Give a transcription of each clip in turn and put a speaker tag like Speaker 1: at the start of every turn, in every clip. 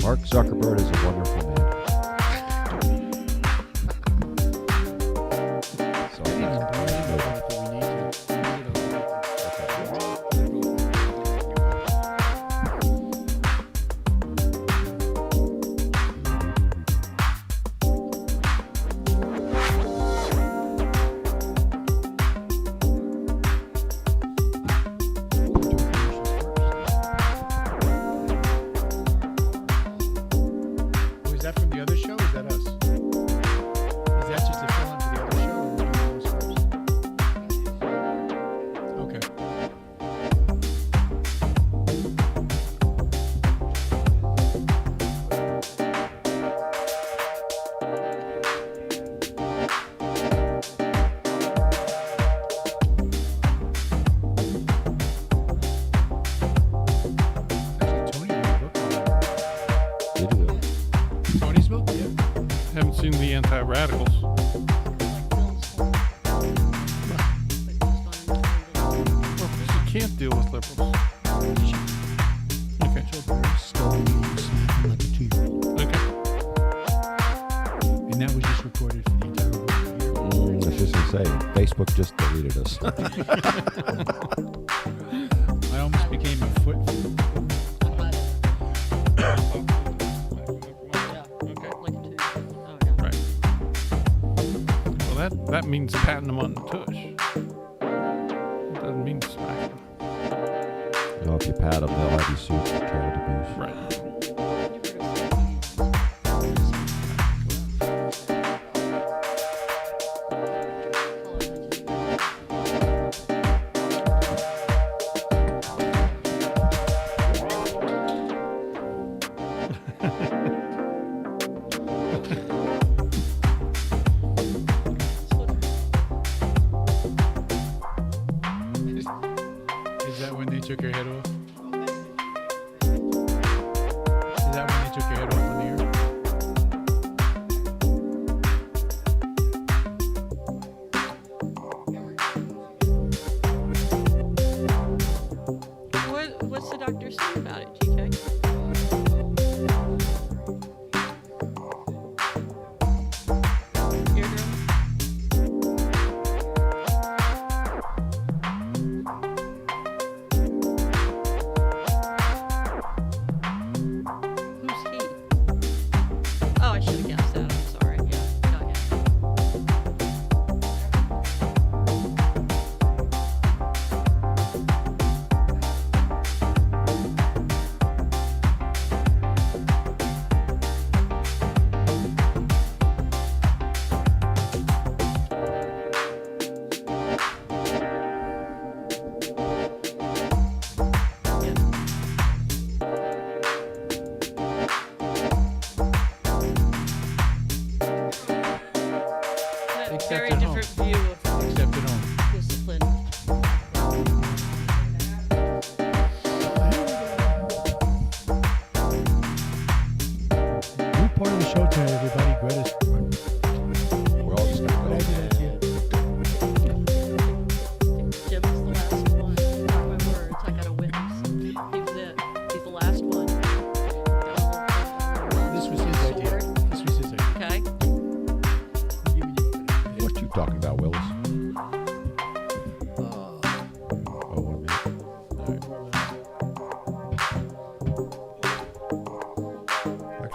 Speaker 1: Mark Zuckerberg is a wonderful man. Facebook just deleted us.
Speaker 2: I almost became a foot.
Speaker 3: Right. Well, that means patting them on the tush. It doesn't mean smacking.
Speaker 1: You know, if you pat them, they'll have you sued for child abuse.
Speaker 3: Right.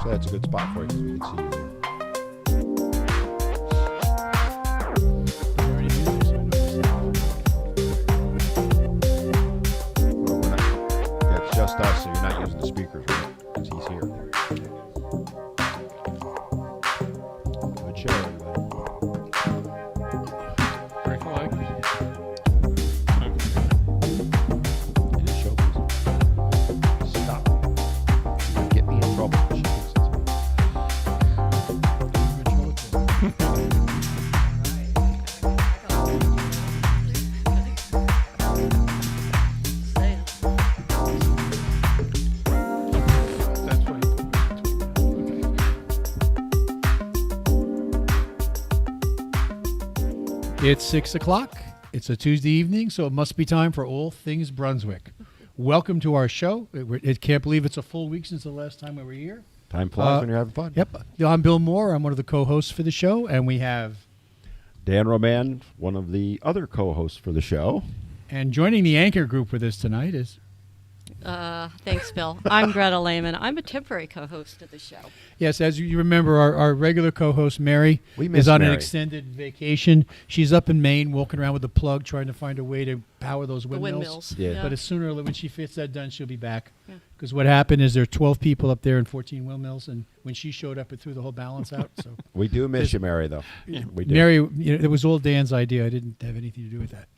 Speaker 1: That's a good spot for you because we can see you there. Well, we're not, that's just us, so you're not using the speakers, right? Because he's here. Good show, everybody.
Speaker 3: Break a leg.
Speaker 1: It is show business. Stop. You get me in trouble.
Speaker 2: It's 6 o'clock. It's a Tuesday evening, so it must be time for All Things Brunswick. Welcome to our show. I can't believe it's a full week since the last time we were here.
Speaker 4: Time flies when you're having fun.
Speaker 2: Yep. I'm Bill Moore. I'm one of the co-hosts for the show, and we have...
Speaker 4: Dan Roman, one of the other co-hosts for the show.
Speaker 2: And joining the anchor group with us tonight is...
Speaker 5: Thanks, Bill. I'm Greta Lehman. I'm a temporary co-host of the show.
Speaker 2: Yes, as you remember, our regular co-host, Mary,
Speaker 4: We miss
Speaker 2: is on an
Speaker 4: Mary.
Speaker 2: extended vacation. She's up in Maine walking around with a plug trying to find a way to power those
Speaker 5: The
Speaker 2: windmills.
Speaker 5: windmills.
Speaker 4: Yeah.
Speaker 2: But as sooner or later, when she gets that done, she'll be back.
Speaker 5: Yeah.
Speaker 2: Because what happened is there are 12 people up there and 14 windmills, and when she showed up, it threw the whole balance out. So
Speaker 4: We do miss you, Mary, though. We do.
Speaker 2: Mary, it was all Dan's idea. I didn't have anything to do with that.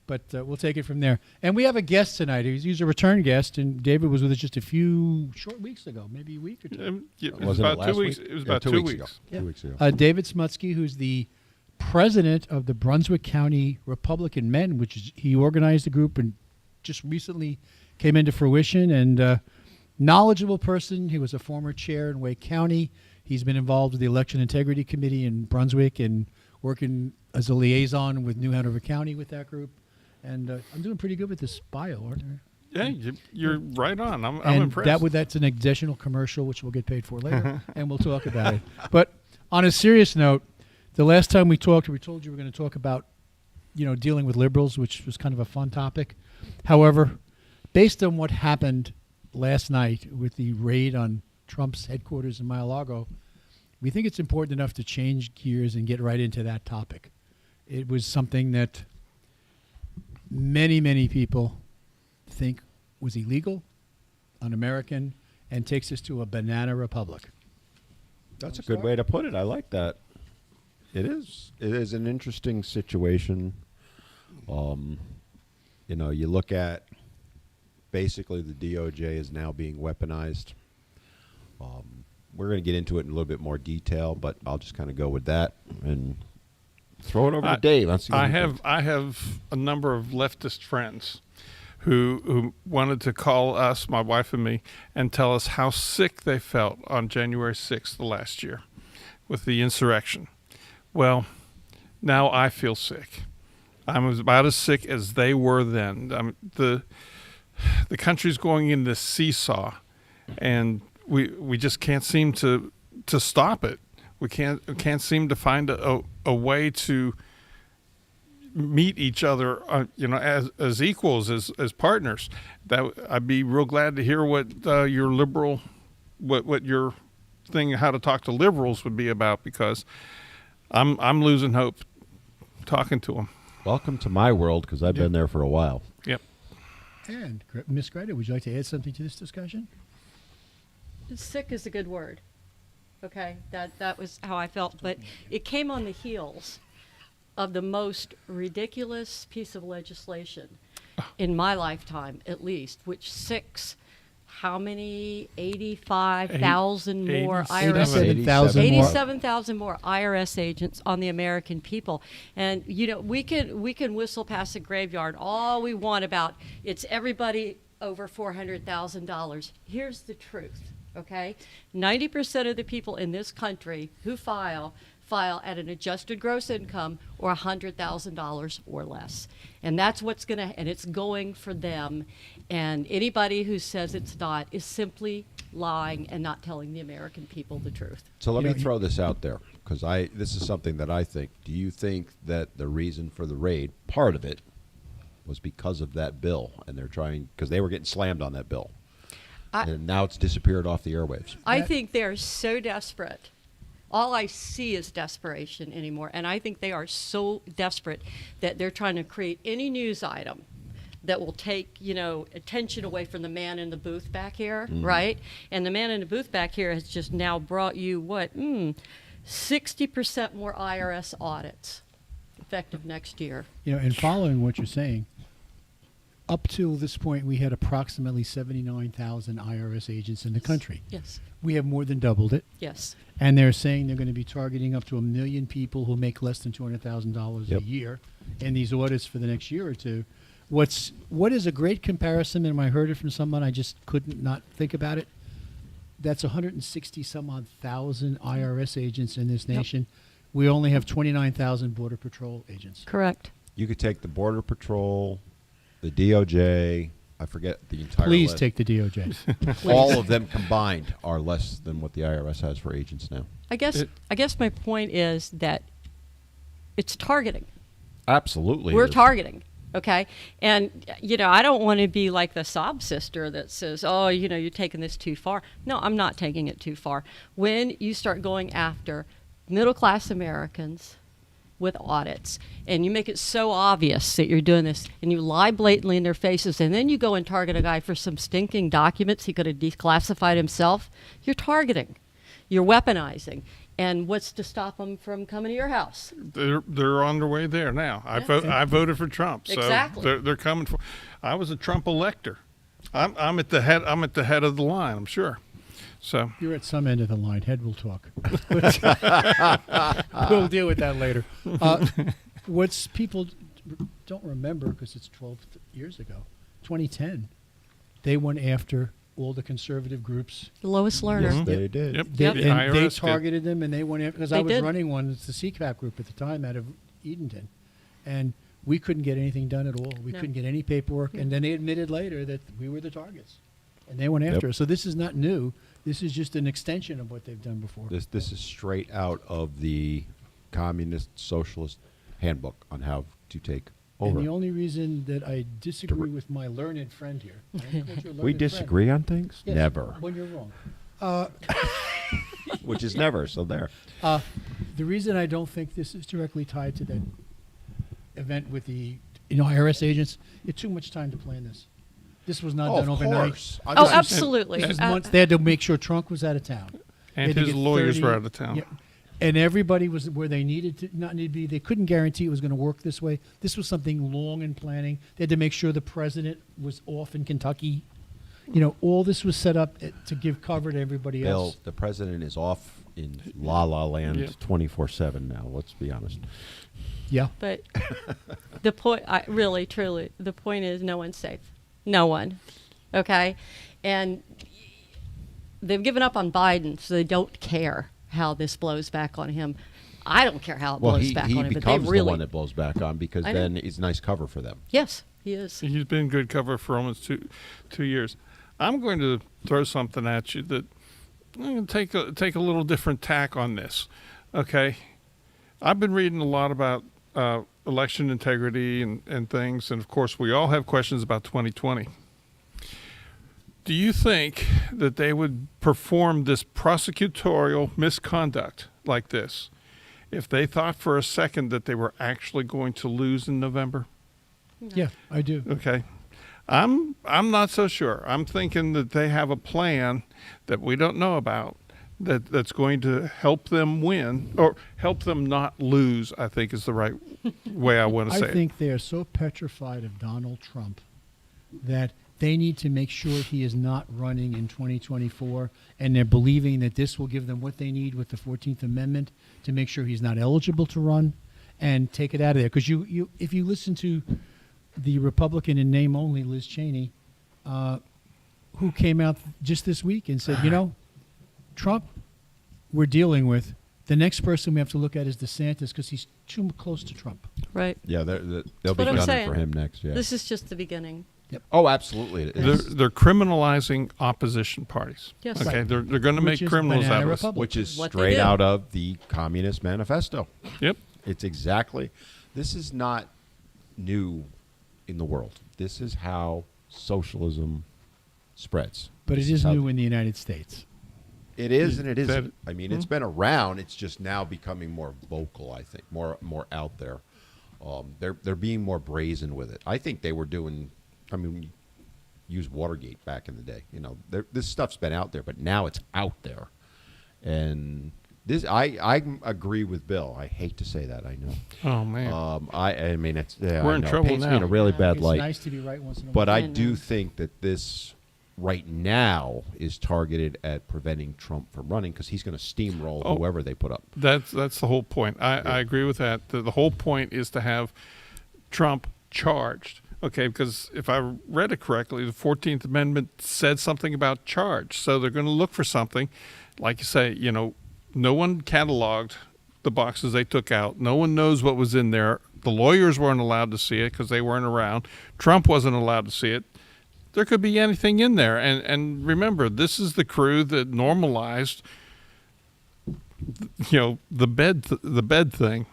Speaker 2: But we'll take it from there. And we have a guest tonight. He's a return guest, and David was with us just a few short weeks ago, maybe a week or two.
Speaker 3: It was
Speaker 4: Wasn't it
Speaker 3: about
Speaker 4: last
Speaker 3: 2 weeks.
Speaker 4: week?
Speaker 3: It was
Speaker 4: Yeah,
Speaker 3: about
Speaker 4: 2
Speaker 3: 2
Speaker 4: weeks
Speaker 3: weeks.
Speaker 4: ago.
Speaker 2: Yeah.
Speaker 4: 2 weeks ago.
Speaker 2: David Smutsky, who's the president of the Brunswick County Republican Men, which is, he organized a group and just recently came into fruition, and knowledgeable person. He was a former chair in Wake County. He's been involved with the Election Integrity Committee in Brunswick and working as a liaison with New Hanover County with that group. And I'm doing pretty good with this bio, aren't I?
Speaker 3: Yeah, you're right on. I'm
Speaker 2: And
Speaker 3: impressed.
Speaker 2: that's an additional commercial, which we'll get paid for later, and we'll talk about it. But on a serious note, the last time we talked, we told you we're going to talk about, dealing with liberals, which was kind of a fun topic. However, based on what happened last night with the raid on Trump's headquarters in Mar-a-Lago, we think it's important enough to change gears and get right into that topic. It was something that many, many people think was illegal, un-American, and takes us to a banana republic.
Speaker 4: That's a good way to put it. I like that. It is. It is an interesting situation. You look at basically the DOJ is now being weaponized. We're going to get into it in a little bit more detail, but I'll just kind of go with that and throw it over to Dave. Let's see what
Speaker 3: I
Speaker 4: he
Speaker 3: have
Speaker 4: thinks.
Speaker 3: I have a number of leftist friends who wanted to call us, my wife and me, and tell us how sick they felt on January 6th last year with the insurrection. Well, now I feel sick. I'm about as sick as they were then. The country's going into seesaw, and we just can't seem to stop it. We can't seem to find a way to meet each other, as equals, as partners. That I'd be real glad to hear what your liberal, what your thing, how to talk to liberals would be about, because I'm losing hope talking to them.
Speaker 4: Welcome to my world, because I've been there for a while.
Speaker 3: Yep.
Speaker 2: And Miss Greta, would you like to add something to this discussion?
Speaker 5: Sick is a good word. Okay, that was how I felt. But it came on the heels of the most ridiculous piece of legislation in my lifetime, at least, which how many? 85,000 more IRS
Speaker 2: 87,000 more.
Speaker 5: 87,000 more IRS agents on the American people. And we can whistle past the graveyard all we want about it's everybody over $400,000. Here's the truth, okay? 90% of the people in this country who file at an adjusted gross income or $100,000 or less. And that's and it's going for them. And anybody who says it's not is simply lying and not telling the American people the truth.
Speaker 4: So let me throw this out there, because this is something that I think. Do you think that the reason for the raid, part of it, was because of that bill, and they're trying, because they were getting slammed on that bill, and now it's disappeared off the airwaves?
Speaker 5: I think they're so desperate. All I see is desperation anymore, and I think they are so desperate that they're trying to create any news item that will take, attention away from the man in the booth back here, right? And the man in the booth back here has just now brought you 60% more IRS audits effective next year.
Speaker 2: And following what you're saying, up till this point, we had approximately 79,000 IRS agents in the country.
Speaker 5: Yes.
Speaker 2: We have more than doubled it.
Speaker 5: Yes.
Speaker 2: And they're saying they're going to be targeting up to 1 million people who make less than $200,000 a year in these audits for the next year or two. What is a great comparison, and I heard it from someone, I just couldn't not think about it. That's 160 some odd thousand IRS agents in this nation. We only have 29,000 Border Patrol agents.
Speaker 5: Correct.
Speaker 4: You could take the Border Patrol, the DOJ, I forget the entire
Speaker 2: Please
Speaker 4: list.
Speaker 2: take the DOJ.
Speaker 4: All of them combined are less than what the IRS has for agents now.
Speaker 5: I guess my point is that it's targeting.
Speaker 4: Absolutely.
Speaker 5: We're
Speaker 4: it is.
Speaker 5: targeting. Okay. And, I don't want to be like the sob sister that says, oh, you're taking this too far. No, I'm not taking it too far. When you start going after middle class Americans with audits and you make it so obvious that you're doing this and you lie blatantly in their faces and then you go and target a guy for some stinking documents he could have declassified himself, you're targeting. You're weaponizing. And what's to stop them from coming to your house?
Speaker 3: They're on their way there now. I voted for Trump, so
Speaker 5: Exactly.
Speaker 3: they're coming for. I was a Trump elector. I'm at the head. I'm at the head of the line. I'm sure. So
Speaker 2: You're at some end of the line. Head will talk. We'll deal with that later. What's people don't remember because it's 12 years ago, 2010, they went after all the conservative groups.
Speaker 5: The lowest learner.
Speaker 4: Yes, they did.
Speaker 3: Yep.
Speaker 2: They,
Speaker 3: The
Speaker 2: and they
Speaker 3: IRS did.
Speaker 2: targeted them, and they went after because I
Speaker 5: They
Speaker 2: was
Speaker 5: did.
Speaker 2: running one. It's the CCAP group at the time out of Edenton, and we couldn't get anything done at all. We
Speaker 5: No.
Speaker 2: couldn't get any paperwork, and then they admitted later that we were the targets, and they went after us. So this is not new. This is just an extension of what they've done before.
Speaker 4: This is straight out of the communist socialist handbook on how to take over.
Speaker 2: And the only reason that I disagree with my learned friend here, I called you a learned
Speaker 4: We
Speaker 2: friend.
Speaker 4: disagree on things?
Speaker 2: Yes,
Speaker 4: Never.
Speaker 2: when you're wrong.
Speaker 4: Which is never, so there.
Speaker 2: The reason I don't think this is directly tied to that event with the IRS agents, it's too much time to plan this. This was not
Speaker 4: Oh,
Speaker 2: done
Speaker 4: of
Speaker 2: overnight.
Speaker 4: course.
Speaker 5: Oh, absolutely.
Speaker 2: This was months. They had to make sure Trump was out of town. They
Speaker 3: and
Speaker 2: had to
Speaker 3: his
Speaker 2: get
Speaker 3: lawyers
Speaker 2: 30
Speaker 3: were out of town.
Speaker 2: Yeah. And everybody was where they needed to not need to be. They couldn't guarantee it was going to work this way. This was something long in planning. They had to make sure the president was off in Kentucky. All this was set up to give cover to everybody
Speaker 4: Bill,
Speaker 2: else.
Speaker 4: the president is off in La La Land
Speaker 3: Yeah.
Speaker 4: 24/7 now, let's be honest.
Speaker 2: Yeah.
Speaker 5: But the point, really, truly, the point is no one's safe. No one. Okay? And they've given up on Biden, so they don't care how this blows back on him. I don't care how it
Speaker 4: Well,
Speaker 5: blows
Speaker 4: he
Speaker 5: back on him, but they
Speaker 4: becomes
Speaker 5: really.
Speaker 4: the one that blows back on because
Speaker 5: I know.
Speaker 4: then it's nice cover for them.
Speaker 5: Yes, he is.
Speaker 3: He's been good cover for almost two years. I'm going to throw something at you that I'm going to take a little different tack on this. Okay, I've been reading a lot about election integrity and things, and of course we all have questions about 2020. Do you think that they would perform this prosecutorial misconduct like this if they thought for a second that they were actually going to lose in November?
Speaker 2: Yeah, I do.
Speaker 3: Okay. I'm not so sure. I'm thinking that they have a plan that we don't know about that's going to help them win or help them not lose, I think is the right way I want to say
Speaker 2: I think they are so petrified of Donald Trump that they need to make sure he is not running in 2024, and they're believing that this will give them what they need with the 14th Amendment to make sure he's not eligible to run and take it out of there. Because if you listen to the Republican in name only, Liz Cheney, who came out just this week and said, Trump, we're dealing with. The next person we have to look at is DeSantis because he's too close to Trump.
Speaker 5: Right.
Speaker 4: Yeah, they'll be
Speaker 5: what I'm
Speaker 4: gunning
Speaker 5: saying.
Speaker 4: for him next. Yeah.
Speaker 5: This is just the beginning.
Speaker 4: Oh, absolutely. It is.
Speaker 3: they're criminalizing opposition parties.
Speaker 5: Yes.
Speaker 3: Okay,
Speaker 2: Right.
Speaker 3: they're going to
Speaker 2: Which
Speaker 3: make
Speaker 2: is
Speaker 3: criminals
Speaker 2: banana
Speaker 3: out of us.
Speaker 2: republic.
Speaker 4: Which is
Speaker 5: What they
Speaker 4: straight
Speaker 5: do.
Speaker 4: out of the Communist Manifesto.
Speaker 3: Yep.
Speaker 4: It's exactly. This is not new in the world. This is how socialism spreads.
Speaker 2: But
Speaker 4: This
Speaker 2: it is
Speaker 4: how-
Speaker 2: new in the United States.
Speaker 4: It is and it
Speaker 3: That-
Speaker 4: isn't. I mean, it's been around. It's just now becoming more vocal. I think more out there. They're being more brazen with it. I think they were doing. I mean, use Watergate back in the day. This stuff's been out there, but now it's out there. And this, I agree with Bill. I hate to say that. I know.
Speaker 3: Oh man.
Speaker 4: I mean, it's yeah,
Speaker 3: We're
Speaker 4: I
Speaker 3: in
Speaker 4: know.
Speaker 3: trouble
Speaker 4: It paints me
Speaker 3: now.
Speaker 4: in a really
Speaker 2: Yeah,
Speaker 4: bad
Speaker 2: it's
Speaker 4: light.
Speaker 2: nice to be right once in a
Speaker 4: But
Speaker 2: while.
Speaker 4: I
Speaker 5: I
Speaker 4: do
Speaker 5: know.
Speaker 4: think that this right now is targeted at preventing Trump from running because he's going to steamroll
Speaker 3: Oh.
Speaker 4: whoever they put up.
Speaker 3: That's the whole point. I agree with that. The whole point is to have Trump charged. Okay, because if I read it correctly, the 14th Amendment said something about charge. So they're going to look for something. Like you say, no one cataloged the boxes they took out. No one knows what was in there. The lawyers weren't allowed to see it because they weren't around. Trump wasn't allowed to see it. There could be anything in there. And remember, this is the crew that normalized, the bed thing.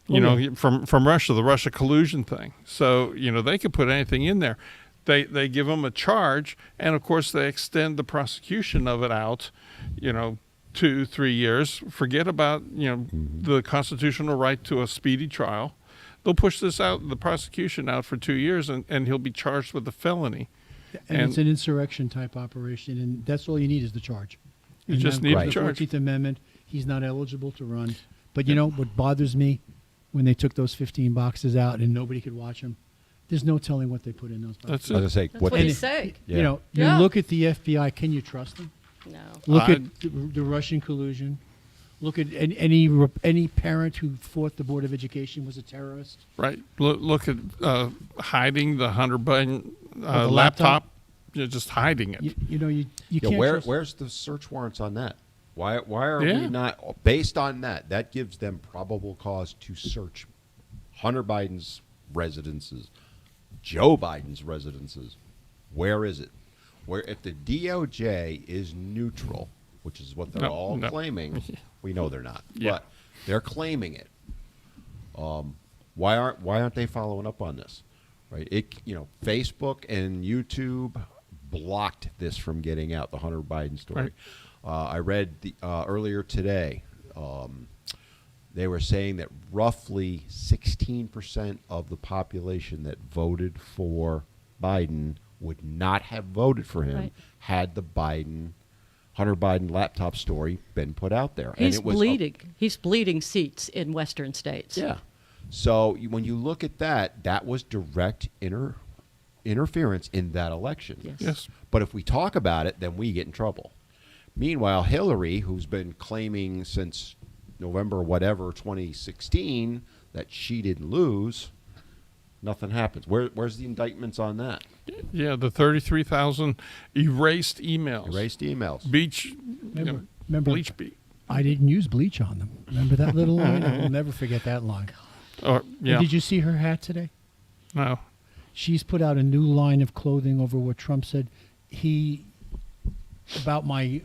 Speaker 3: From Russia, the Russia collusion thing. So, they could put anything in there. They give them a charge, and of course they extend the prosecution of it out, 2-3 years. Forget about, the constitutional right to a speedy trial. They'll push the prosecution out for 2 years, and he'll be charged with a felony.
Speaker 2: And it's an insurrection type operation, and that's all you need is the charge.
Speaker 3: You
Speaker 2: And
Speaker 3: just
Speaker 2: now,
Speaker 3: need
Speaker 2: the
Speaker 3: a charge.
Speaker 2: 14th Amendment, he's not eligible to run. But what bothers me, when they took those 15 boxes out and nobody could watch them, there's no telling what they put in those boxes.
Speaker 3: That's
Speaker 4: I was
Speaker 3: it.
Speaker 4: gonna say
Speaker 5: That's what he's saying.
Speaker 4: Yeah.
Speaker 2: You look at the FBI, can you trust them?
Speaker 5: No.
Speaker 2: Look at the Russian collusion. Look at any parent who thought the Board of Education was a terrorist.
Speaker 3: Right. Look at hiding the Hunter Biden
Speaker 2: the
Speaker 3: laptop. You're just hiding it.
Speaker 2: You can't trust
Speaker 4: Where's the search warrants on that? Why are we
Speaker 3: Yeah.
Speaker 4: not based on that? That gives them probable cause to search Hunter Biden's residences, Joe Biden's residences. Where is it? Where if the DOJ is neutral, which is what they're all
Speaker 3: No.
Speaker 4: claiming, we know they're not,
Speaker 3: Yeah.
Speaker 4: but they're claiming it. Why aren't they following up on this? Right? Facebook and YouTube blocked this from getting out, the Hunter Biden story.
Speaker 3: Right.
Speaker 4: I read earlier today. They were saying that roughly 16% of the population that voted for Biden would not have voted for him
Speaker 5: Right.
Speaker 4: had the Hunter Biden laptop story been put out there.
Speaker 5: He's
Speaker 4: and it was
Speaker 5: bleeding. He's bleeding seats in Western states.
Speaker 4: Yeah. So when you look at that was direct interference in that election.
Speaker 5: Yes.
Speaker 3: Yes.
Speaker 4: But if we talk about it, then we get in trouble. Meanwhile, Hillary, who's been claiming since November 2016 that she didn't lose, nothing happens. Where's the indictments on that?
Speaker 3: Yeah, the 33,000 erased emails.
Speaker 4: Erased emails.
Speaker 3: Beach.
Speaker 2: Remember,
Speaker 3: Bleach beat.
Speaker 2: I didn't use bleach on them. Remember that little line? I will never forget that line.
Speaker 3: Or yeah.
Speaker 2: And did you see her hat today?
Speaker 3: No.
Speaker 2: She's put out a new line of clothing over what Trump said. About my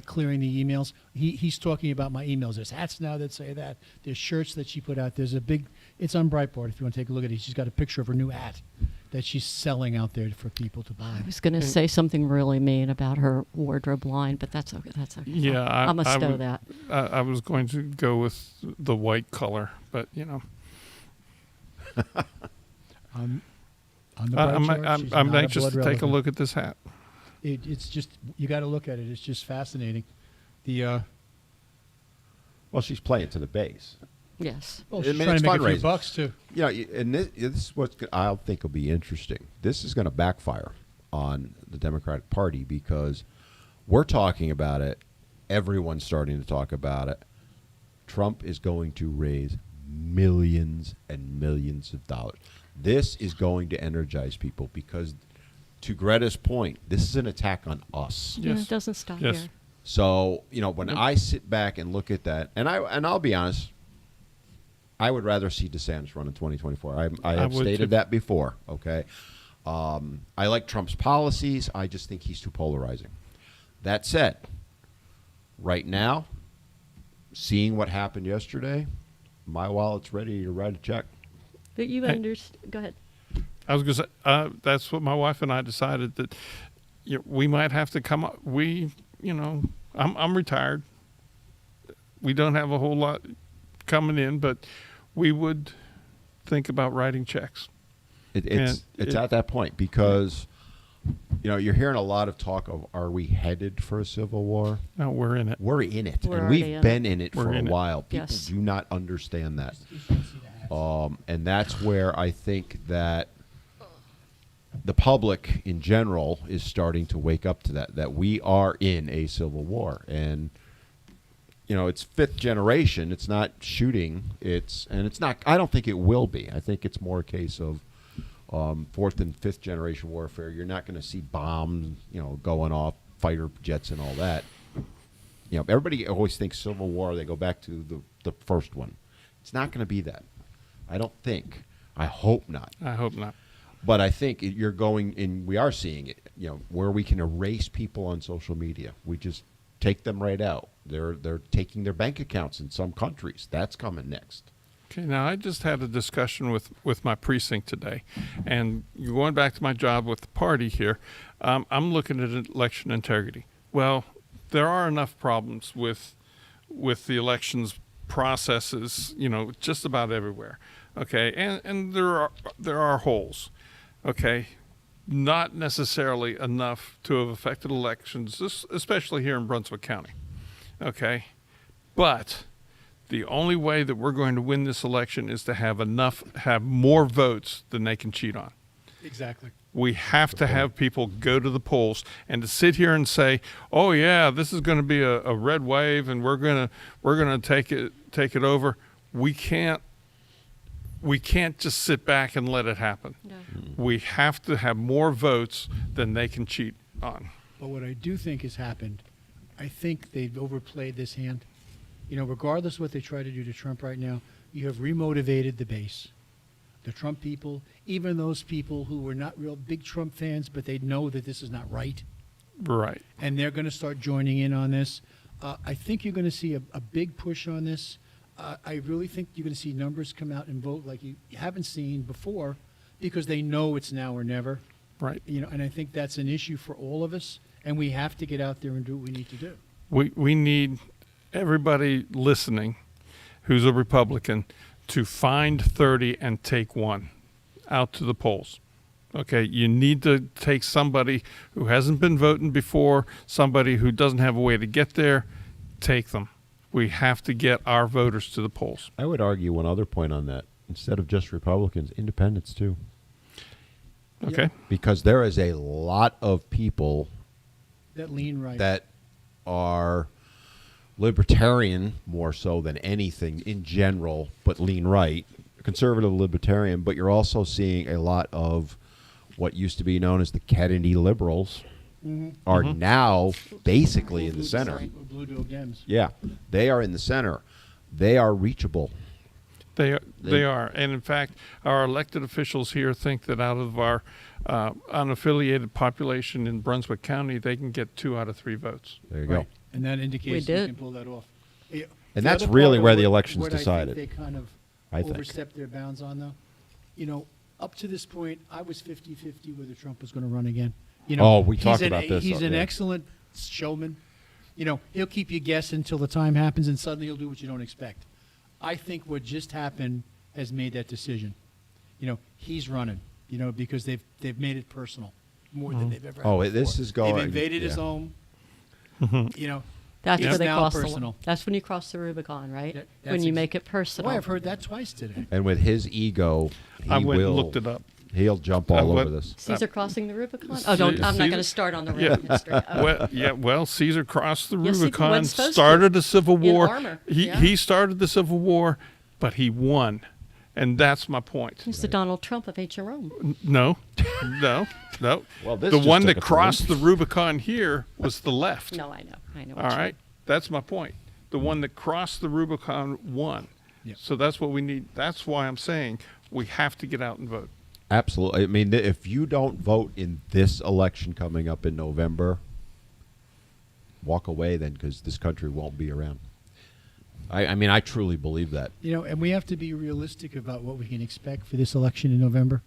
Speaker 2: clearing the emails. He's talking about my emails. There's hats now that say that. There's shirts that she put out. There's it's on Breitbart if you want to take a look at it. She's got a picture of her new hat that she's selling out there for people to buy.
Speaker 5: I was going to say something really mean about her wardrobe line, but that's okay. That's okay.
Speaker 3: Yeah,
Speaker 5: I'm going to stow
Speaker 3: would-
Speaker 5: that.
Speaker 3: I was going to go with the white color, but
Speaker 2: On the bright chart, she's
Speaker 3: I'm
Speaker 2: not a
Speaker 3: anxious to
Speaker 2: blood
Speaker 3: take a
Speaker 2: relative.
Speaker 3: look at this hat.
Speaker 2: It's just you got to look at it. It's just fascinating.
Speaker 4: Well, she's playing to the base.
Speaker 5: Yes.
Speaker 2: Well,
Speaker 4: I
Speaker 2: she's
Speaker 4: mean,
Speaker 2: trying
Speaker 4: it's
Speaker 2: to make a few
Speaker 4: fundraising.
Speaker 2: bucks too.
Speaker 4: And this is what I think will be interesting. This is going to backfire on the Democratic Party because we're talking about it. Everyone's starting to talk about it. Trump is going to raise millions and millions of dollars. This is going to energize people because, to Greta's point, this is an attack on us.
Speaker 5: Yeah,
Speaker 3: Yes.
Speaker 5: it doesn't stop
Speaker 3: Yes.
Speaker 5: here.
Speaker 4: So, when I sit back and look at that, and I'll be honest, I would rather see DeSantis run in 2024. I have
Speaker 3: would
Speaker 4: stated
Speaker 3: too.
Speaker 4: that before, okay? I like Trump's policies. I just think he's too polarizing. That said, right now, seeing what happened yesterday, my wallet's ready to write a check.
Speaker 5: But you
Speaker 3: Hey.
Speaker 5: understand. Go ahead.
Speaker 3: I was going to say, that's what my wife and I decided that we might have to come up. I'm retired. We don't have a whole lot coming in, but we would think about writing checks.
Speaker 4: It's at that point because, you're hearing a lot of talk of, are we headed for a civil war?
Speaker 3: No, we're in it.
Speaker 4: We're in it,
Speaker 5: We're
Speaker 4: and
Speaker 5: already
Speaker 4: we've
Speaker 5: in
Speaker 4: been in it
Speaker 3: We're
Speaker 4: for a
Speaker 3: in it.
Speaker 4: while. People
Speaker 5: Yes.
Speaker 4: do not understand that. And that's where I think that the public in general is starting to wake up to that we are in a civil war. And, it's fifth generation. It's not shooting. It's not, I don't think it will be. I think it's more a case of fourth and fifth generation warfare. You're not going to see bombs, going off, fighter jets and all that. Everybody always thinks Civil War. They go back to the first one. It's not going to be that. I don't think. I hope not.
Speaker 3: I hope not.
Speaker 4: But I think you're going, and we are seeing it, where we can erase people on social media. We just take them right out. They're taking their bank accounts in some countries. That's coming next.
Speaker 3: Okay, now I just had a discussion with my precinct today, and going back to my job with the party here, I'm looking at election integrity. Well, there are enough problems with the elections processes, just about everywhere. Okay, and there are holes. Okay, not necessarily enough to have affected elections, especially here in Brunswick County. Okay, but the only way that we're going to win this election is to have more votes than they can cheat on.
Speaker 2: Exactly.
Speaker 3: We have to have people go to the polls, and to sit here and say, "Oh yeah, this is going to be a red wave, and we're gonna take it over." We can't just sit back and let it happen.
Speaker 5: No.
Speaker 3: We have to have more votes than they can cheat on.
Speaker 2: But what I do think has happened, I think they've overplayed this hand. Regardless of what they try to do to Trump right now, you have remotivated the base. The Trump people, even those people who were not real big Trump fans, but they know that this is not right.
Speaker 3: Right.
Speaker 2: And they're going to start joining in on this. I think you're going to see a big push on this. I really think you're going to see numbers come out and vote like you haven't seen before, because they know it's now or never.
Speaker 3: Right.
Speaker 2: And I think that's an issue for all of us, and we have to get out there and do what we need to do.
Speaker 3: We need everybody listening who's a Republican to find 30 and take one out to the polls. Okay, you need to take somebody who hasn't been voting before, somebody who doesn't have a way to get there, take them. We have to get our voters to the polls.
Speaker 4: I would argue one other point on that. Instead of just Republicans, independents too.
Speaker 3: Okay.
Speaker 4: Because there is a lot of people
Speaker 2: That lean right.
Speaker 4: that are libertarian more so than anything in general, but lean right, conservative libertarian. But you're also seeing a lot of what used to be known as the Kennedy liberals are now basically in the center.
Speaker 2: Blue Dog Dems.
Speaker 4: Yeah, they are in the center. They are reachable.
Speaker 3: They are. And in fact, our elected officials here think that out of our unaffiliated population in Brunswick County, they can get 2 out of 3 votes.
Speaker 4: There you
Speaker 2: Right.
Speaker 4: go.
Speaker 2: And that indicates
Speaker 5: We
Speaker 2: you
Speaker 5: did.
Speaker 2: can pull that off.
Speaker 4: And
Speaker 2: The
Speaker 4: that's
Speaker 2: other
Speaker 4: really
Speaker 2: part of
Speaker 4: where the
Speaker 2: what-
Speaker 4: election's
Speaker 2: what I
Speaker 4: decided.
Speaker 2: think they kind of
Speaker 4: I think.
Speaker 2: overstepped their bounds on, though. Up to this point, I was 50-50 whether Trump was going to run again.
Speaker 4: Oh, we
Speaker 2: he's
Speaker 4: talked
Speaker 2: an-
Speaker 4: about this,
Speaker 2: He's an
Speaker 4: yeah.
Speaker 2: excellent showman. He'll keep you guessing until the time happens, and suddenly he'll do what you don't expect. I think what just happened has made that decision. He's running. Because they've made it personal more than they've ever.
Speaker 4: Oh,
Speaker 2: had
Speaker 4: this
Speaker 2: before.
Speaker 4: is going-
Speaker 2: They've invaded his
Speaker 4: yeah.
Speaker 2: home.
Speaker 5: That's
Speaker 2: It's
Speaker 5: where they
Speaker 2: now
Speaker 5: cross
Speaker 2: personal.
Speaker 5: That's when you cross the Rubicon, right?
Speaker 2: That's
Speaker 5: When you
Speaker 2: ex-
Speaker 5: make it personal.
Speaker 2: Boy, I've heard that twice today.
Speaker 4: And with his ego,
Speaker 3: I went and looked it up.
Speaker 4: He'll jump all
Speaker 3: what-
Speaker 4: over this.
Speaker 5: Caesar crossing the Rubicon? Oh, don't! I'm not
Speaker 3: Caesar-
Speaker 5: going to start on the
Speaker 3: Yeah.
Speaker 5: Roman history. Oh.
Speaker 3: Well, Caesar crossed the
Speaker 5: Yes, he
Speaker 3: Rubicon,
Speaker 5: wasn't supposed to.
Speaker 3: started a civil
Speaker 5: In
Speaker 3: war.
Speaker 5: armor,
Speaker 3: He
Speaker 5: yeah.
Speaker 3: he started the civil war, but he won, and that's my point.
Speaker 5: He's the Donald Trump of ancient Rome.
Speaker 3: No.
Speaker 4: Well, this
Speaker 3: The
Speaker 4: just
Speaker 3: one
Speaker 4: took
Speaker 3: that
Speaker 4: a
Speaker 3: crossed the Rubicon here was the left.
Speaker 5: No, I know. I know.
Speaker 3: All right, that's my point. The one that crossed the Rubicon won.
Speaker 2: Yep.
Speaker 3: So that's what we need. That's why I'm saying we have to get out and vote.
Speaker 4: Absolutely. I mean, if you don't vote in this election coming up in November, walk away then, because this country won't be around. I mean, I truly believe that.
Speaker 2: And we have to be realistic about what we can expect for this election in November.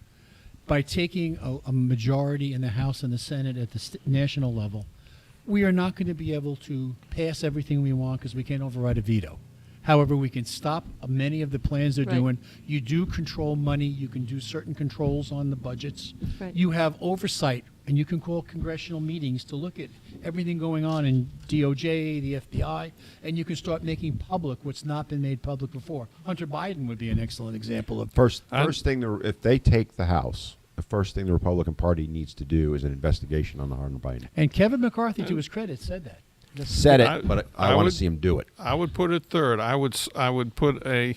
Speaker 2: By taking a majority in the House and the Senate at the national level, we are not going to be able to pass everything we want because we can't override a veto. However, we can stop many of the plans they're
Speaker 5: Right.
Speaker 2: doing. You do control money. You can do certain controls on the budgets.
Speaker 5: Right.
Speaker 2: You have oversight, and you can call congressional meetings to look at everything going on in DOJ, the FBI, and you can start making public what's not been made public before. Hunter Biden would be an excellent example of
Speaker 4: First thing, if they take the House, the first thing the Republican Party needs to do is an investigation on the Hunter Biden.
Speaker 2: And Kevin McCarthy, to his credit, said that.
Speaker 4: Said it,
Speaker 3: I-
Speaker 4: but
Speaker 3: I
Speaker 4: I want
Speaker 3: would-
Speaker 4: to see him do it.
Speaker 3: I would put it third. I would put a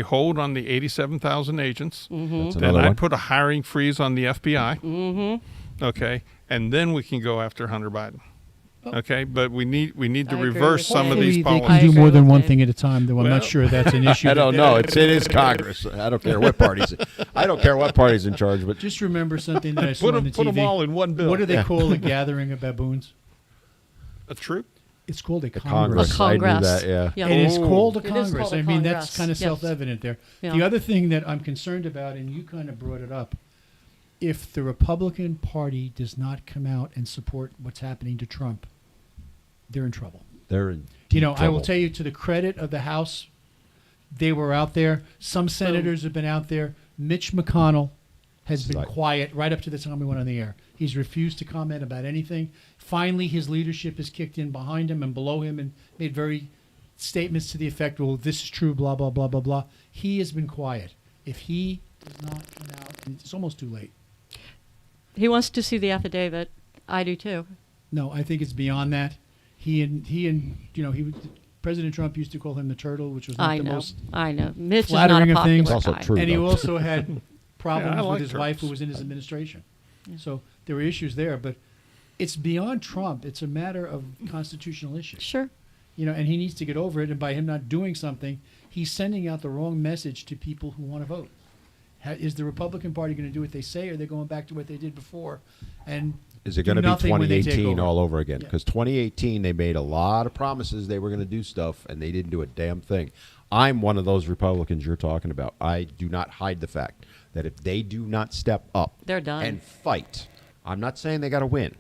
Speaker 3: hold on the 87,000 agents.
Speaker 4: That's
Speaker 3: Then
Speaker 4: another
Speaker 3: I'd
Speaker 4: one.
Speaker 3: put a hiring freeze on the FBI. Okay, and then we can go after Hunter Biden. Okay, but we need to
Speaker 5: I agree
Speaker 3: reverse
Speaker 5: with
Speaker 3: some of
Speaker 5: Dave.
Speaker 3: these
Speaker 2: Hopefully they
Speaker 3: policies.
Speaker 2: can do
Speaker 5: I
Speaker 2: more
Speaker 5: agree
Speaker 2: than
Speaker 5: with
Speaker 2: one
Speaker 5: Dave.
Speaker 2: thing at a time, though I'm
Speaker 3: Well-
Speaker 2: not sure that's an issue.
Speaker 4: I don't
Speaker 2: that-
Speaker 4: know. It is Congress. I don't care what party's. I don't care what party's in charge, but
Speaker 2: Just remember something that I saw
Speaker 3: Put
Speaker 2: on the
Speaker 3: them
Speaker 2: TV.
Speaker 3: all in one bill.
Speaker 2: What do they
Speaker 4: Yeah.
Speaker 2: call a gathering of baboons?
Speaker 3: A troop?
Speaker 2: It's called a
Speaker 4: the
Speaker 2: Congress.
Speaker 4: Congress. I knew
Speaker 5: Congress.
Speaker 4: that. Yeah.
Speaker 5: Yeah.
Speaker 2: And it's
Speaker 3: Oh.
Speaker 2: called a
Speaker 5: It is
Speaker 2: Congress.
Speaker 5: called a
Speaker 2: I mean, that's
Speaker 5: Congress.
Speaker 2: kind of
Speaker 5: Yes.
Speaker 2: self-evident there.
Speaker 5: Yeah.
Speaker 2: The other thing that I'm concerned about, and you kind of brought it up, if the Republican Party does not come out and support what's happening to Trump, they're in trouble.
Speaker 4: They're in
Speaker 2: You
Speaker 4: deep
Speaker 2: know, I will
Speaker 4: trouble.
Speaker 2: tell you, to the credit of the House, they were out there. Some senators have been out there. Mitch McConnell has been
Speaker 4: Right.
Speaker 2: quiet right up to the time we went on the air. He's refused to comment about anything. Finally, his leadership has kicked in behind him and below him and made very statements to the effect, well, this is true, blah, blah, blah, blah, blah. He has been quiet. If he does not come out, and it's almost too late.
Speaker 5: He wants to see the affidavit. I do too.
Speaker 2: No, I think it's beyond that. He and you know, President Trump used to call him the turtle, which was not
Speaker 5: I
Speaker 2: the
Speaker 5: know.
Speaker 2: most.
Speaker 5: I know. Mitch is
Speaker 2: flattering
Speaker 5: not
Speaker 2: of
Speaker 5: a
Speaker 2: things.
Speaker 5: popular
Speaker 4: It's also
Speaker 5: guy.
Speaker 4: true.
Speaker 2: And he
Speaker 4: though.
Speaker 2: also had problems
Speaker 3: Yeah, I
Speaker 2: with
Speaker 3: like
Speaker 2: his wife who
Speaker 3: turtles.
Speaker 2: was in his administration. So there were issues there, but it's beyond Trump. It's a matter of constitutional issues.
Speaker 5: Sure.
Speaker 2: You know, and he needs to get over it. And by him not doing something, he's sending out the wrong message to people who want to vote. Is the Republican Party going to do what they say, or are they going back to what they did before? And
Speaker 4: Is it
Speaker 2: do
Speaker 4: going to be
Speaker 2: nothing when they take
Speaker 4: 2018
Speaker 2: over?
Speaker 4: all over again?
Speaker 2: Yeah.
Speaker 4: Because 2018, they made a lot of promises they were going to do stuff, and they didn't do a damn thing. I'm one of those Republicans you're talking about. I do not hide the fact that if they do not step up
Speaker 5: They're done.
Speaker 4: and fight, I'm not saying they got to win.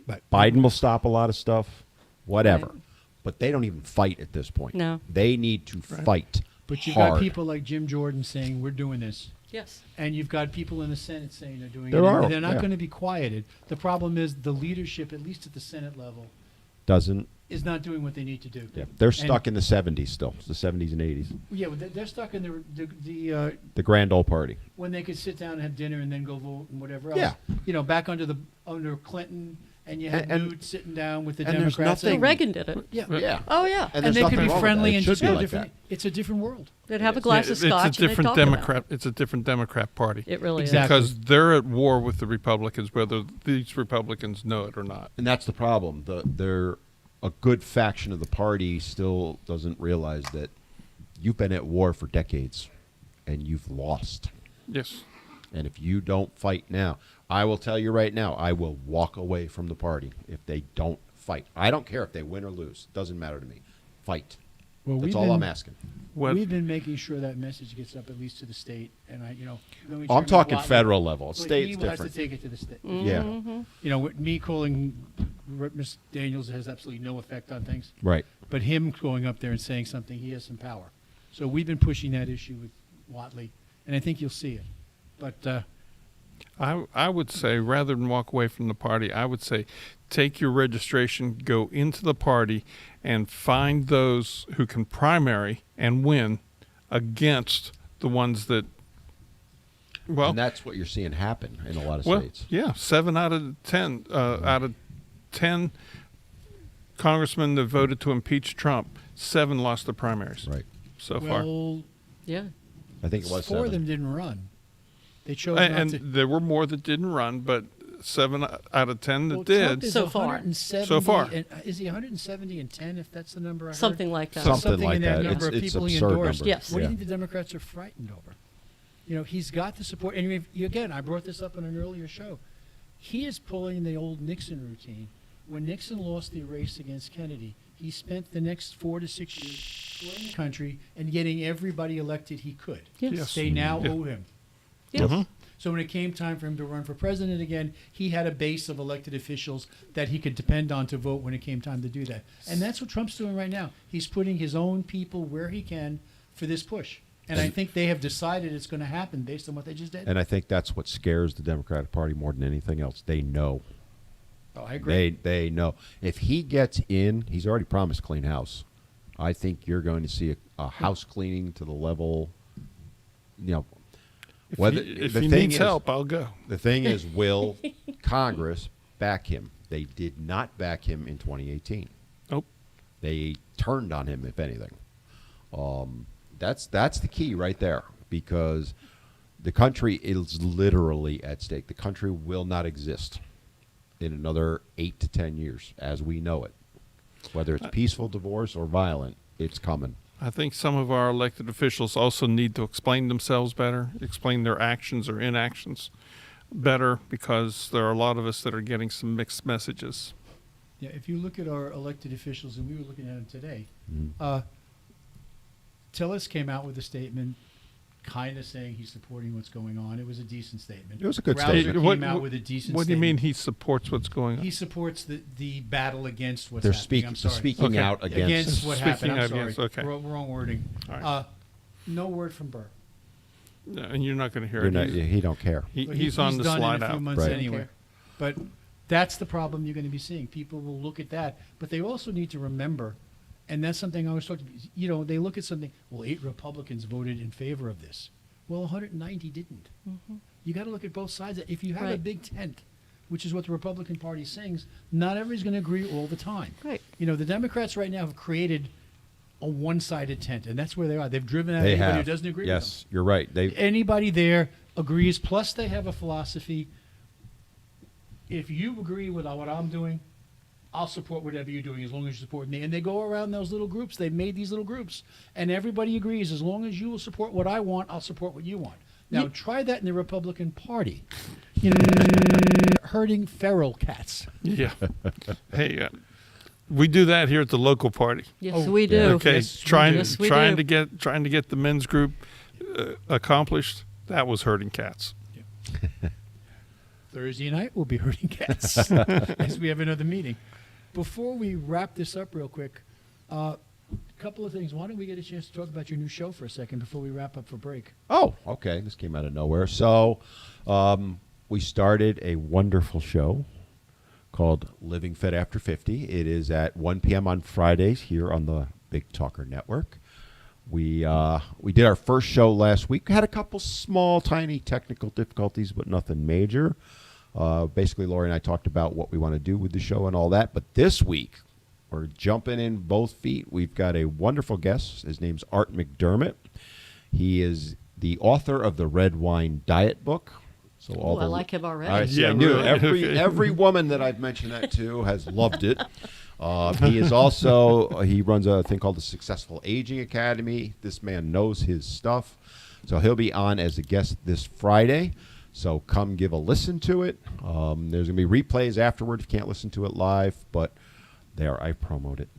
Speaker 2: But
Speaker 4: Biden will stop a lot of stuff, whatever.
Speaker 5: Right.
Speaker 4: But they don't even fight at this point.
Speaker 5: No.
Speaker 4: They need to fight
Speaker 2: But you've
Speaker 4: hard.
Speaker 2: got people like Jim Jordan saying, we're doing this.
Speaker 5: Yes.
Speaker 2: And you've got people in the Senate saying they're doing
Speaker 4: There
Speaker 2: it.
Speaker 4: are,
Speaker 2: And they're not
Speaker 4: yeah.
Speaker 2: going to be quieted. The problem is the leadership, at least at the Senate level,
Speaker 4: Doesn't.
Speaker 2: is not doing what they need to do.
Speaker 4: Yeah, they're
Speaker 2: And-
Speaker 4: stuck in the 70s still, the 70s and 80s.
Speaker 2: Yeah, but they're stuck in
Speaker 4: The grand old party.
Speaker 2: when they could sit down and have dinner and then go vote and whatever else.
Speaker 4: Yeah.
Speaker 2: You know, back under Clinton, and you had
Speaker 4: And-
Speaker 2: Newt sitting down with the
Speaker 4: and there's
Speaker 2: Democrats.
Speaker 4: nothing-
Speaker 5: Well, Reagan did it.
Speaker 2: Yeah.
Speaker 4: Yeah.
Speaker 5: Oh, yeah.
Speaker 4: And
Speaker 2: And
Speaker 4: there's
Speaker 2: they could
Speaker 4: nothing
Speaker 2: be
Speaker 4: wrong with
Speaker 2: friendly
Speaker 4: that. It
Speaker 2: and
Speaker 4: should
Speaker 2: just
Speaker 4: be
Speaker 2: go
Speaker 4: like
Speaker 2: different.
Speaker 4: that.
Speaker 2: It's a different world.
Speaker 5: They'd have a glass of
Speaker 3: It's
Speaker 5: scotch
Speaker 3: a
Speaker 5: and they'd
Speaker 3: different
Speaker 5: talk
Speaker 3: Democrat.
Speaker 5: about it.
Speaker 3: It's a different Democrat Party.
Speaker 5: It really
Speaker 2: Exactly.
Speaker 3: Because they're at war with the Republicans, whether these Republicans know it or not.
Speaker 4: And that's the problem. They're a good faction of the party still doesn't realize that you've been at war for decades and you've lost.
Speaker 3: Yes.
Speaker 4: And if you don't fight now, I will tell you right now, I will walk away from the party if they don't fight. I don't care if they win or lose. Doesn't matter to me. Fight.
Speaker 2: Well,
Speaker 4: That's all I'm asking.
Speaker 3: What,
Speaker 2: We've been making sure that message gets up at least to the state, and
Speaker 4: I'm talking federal level.
Speaker 2: But
Speaker 4: State's
Speaker 2: he has
Speaker 4: different.
Speaker 2: to take it to the state.
Speaker 4: Yeah.
Speaker 5: Mm-hmm.
Speaker 2: You know, with me calling Ms. Daniels has absolutely no effect on things.
Speaker 4: Right.
Speaker 2: But him going up there and saying something, he has some power. So we've been pushing that issue with Watley, and I think you'll see it. But
Speaker 3: I would say, rather than walk away from the party, I would say take your registration, go into the party, and find those who can primary and win against the ones that, well,
Speaker 4: And that's what you're seeing happen in a lot of
Speaker 3: well,
Speaker 4: states.
Speaker 3: yeah, 7 out of 10 out of 10 congressmen that voted to impeach Trump, 7 lost the primaries
Speaker 4: Right.
Speaker 3: so far.
Speaker 2: well,
Speaker 5: Yeah.
Speaker 4: I think it was
Speaker 2: 4 of
Speaker 4: 7.
Speaker 2: them didn't run. They chose
Speaker 3: And
Speaker 2: not to.
Speaker 3: there were more that didn't run, but 7 out of 10 that
Speaker 2: Well,
Speaker 3: did.
Speaker 2: Trump is
Speaker 5: So far.
Speaker 2: 170
Speaker 3: So far.
Speaker 2: and, is he 170 and 10? If that's the number I heard.
Speaker 5: Something like that.
Speaker 4: Something like
Speaker 2: in that
Speaker 4: that.
Speaker 2: number of
Speaker 4: It's
Speaker 2: people he
Speaker 4: absurd
Speaker 2: endorsed.
Speaker 4: number.
Speaker 5: Yes.
Speaker 2: What do
Speaker 4: Yeah.
Speaker 2: you think the Democrats are frightened over? You know, he's got the support. And again, I brought this up on an earlier show. He is pulling the old Nixon routine. When Nixon lost the race against Kennedy, he spent the next 4 to 6 years touring the country and getting everybody elected he could.
Speaker 5: Yes.
Speaker 3: Yes.
Speaker 2: They now
Speaker 3: Yeah.
Speaker 2: owe him.
Speaker 5: Yes.
Speaker 3: Mhm.
Speaker 2: So when it came time for him to run for president again, he had a base of elected officials that he could depend on to vote when it came time to do that. And that's what Trump's doing right now. He's putting his own people where he can for this push. And I think they have decided it's going to happen based on what they just did.
Speaker 4: And I think that's what scares the Democratic Party more than anything else. They know.
Speaker 2: Oh, I agree.
Speaker 4: They know. If he gets in, he's already promised clean house. I think you're going to see a house cleaning to the level, you know.
Speaker 3: If
Speaker 4: whether-
Speaker 3: he, if
Speaker 4: the
Speaker 3: he
Speaker 4: thing
Speaker 3: needs
Speaker 4: is-
Speaker 3: help, I'll go.
Speaker 4: The thing is, will Congress back him? They did not back him in 2018.
Speaker 3: Nope.
Speaker 4: They turned on him, if anything. That's the key right there, because the country is literally at stake. The country will not exist in another 8 to 10 years as we know it. Whether it's peaceful divorce or violent, it's coming.
Speaker 3: I think some of our elected officials also need to explain themselves better, explain their actions or inactions better, because there are a lot of us that are getting some mixed messages.
Speaker 2: Yeah, if you look at our elected officials, and we were looking at them today, Tillis came out with a statement kind of saying he's supporting what's going on. It was a decent statement.
Speaker 4: It was a good
Speaker 2: Rausser
Speaker 4: statement.
Speaker 2: came out with a decent
Speaker 3: What do you mean
Speaker 2: statement.
Speaker 3: he supports what's going on?
Speaker 2: He supports the battle against what's
Speaker 4: They're
Speaker 2: happening. I'm sorry.
Speaker 4: speaking
Speaker 3: Okay.
Speaker 4: out against.
Speaker 2: Against what
Speaker 3: Speaking
Speaker 2: happened. I'm
Speaker 3: out
Speaker 2: sorry.
Speaker 3: against, okay.
Speaker 2: Wrong wording.
Speaker 3: All right.
Speaker 2: No word from Burr.
Speaker 3: No, and you're not going to hear
Speaker 4: You're
Speaker 3: it.
Speaker 4: not,
Speaker 3: He's-
Speaker 4: he don't care.
Speaker 2: But
Speaker 3: he's on the
Speaker 2: done
Speaker 3: slide
Speaker 2: in a few
Speaker 3: out.
Speaker 2: months
Speaker 4: Right.
Speaker 2: anyway.
Speaker 5: Okay.
Speaker 2: But that's the problem you're going to be seeing. People will look at that, but they also need to remember, and that's something I was talking. You know, they look at something. Well, 8 Republicans voted in favor of this. Well, 190 didn't. You got to look at both sides. If you have a
Speaker 5: Right.
Speaker 2: big tent, which is what the Republican Party sings, not everybody's going to agree all the time.
Speaker 5: Right.
Speaker 2: You know, the Democrats right now have created a one-sided tent, and that's where they are. They've driven out
Speaker 4: They
Speaker 2: anybody
Speaker 4: have.
Speaker 2: who doesn't agree with them.
Speaker 4: Yes, you're right. They
Speaker 2: Anybody there agrees. Plus, they have a philosophy. If you agree with what I'm doing, I'll support whatever you're doing as long as you support me. And they go around those little groups. They've made these little groups. And everybody agrees, as long as you will support what I want, I'll support what you want. Now, try that in the Republican Party. You know, herding feral cats.
Speaker 3: Yeah. Hey, we do that here at the local party.
Speaker 5: Yes,
Speaker 2: Oh,
Speaker 5: we do.
Speaker 3: Okay,
Speaker 2: Yes, we
Speaker 3: trying
Speaker 2: do.
Speaker 5: Yes, we
Speaker 3: trying
Speaker 5: do.
Speaker 3: to get the men's group accomplished. That was herding cats.
Speaker 2: Thursday night, we'll be herding cats as we have another meeting. Before we wrap this up real quick, a couple of things. Why don't we get a chance to talk about your new show for a second before we wrap up for break?
Speaker 4: Oh, okay. This came out of nowhere. So, we started a wonderful show called Living Fit After 50. It is at 1 p.m. on Fridays here on the Big Talker Network. We did our first show last week. Had a couple small, tiny technical difficulties, but nothing major. Basically, Lori and I talked about what we want to do with the show and all that. But this week, we're jumping in both feet. We've got a wonderful guest. His name's Art McDermott. He is the author of the Red Wine Diet book. So
Speaker 5: Oh, I like him already.
Speaker 4: I see,
Speaker 3: Yeah,
Speaker 4: I knew
Speaker 3: really.
Speaker 4: every woman that I've mentioned that to has loved it. He is also he runs a thing called the Successful Aging Academy. This man knows his stuff, so he'll be on as a guest this Friday. So come give a listen to it. There's gonna be replays afterward if you can't listen to it live, but there I promote it.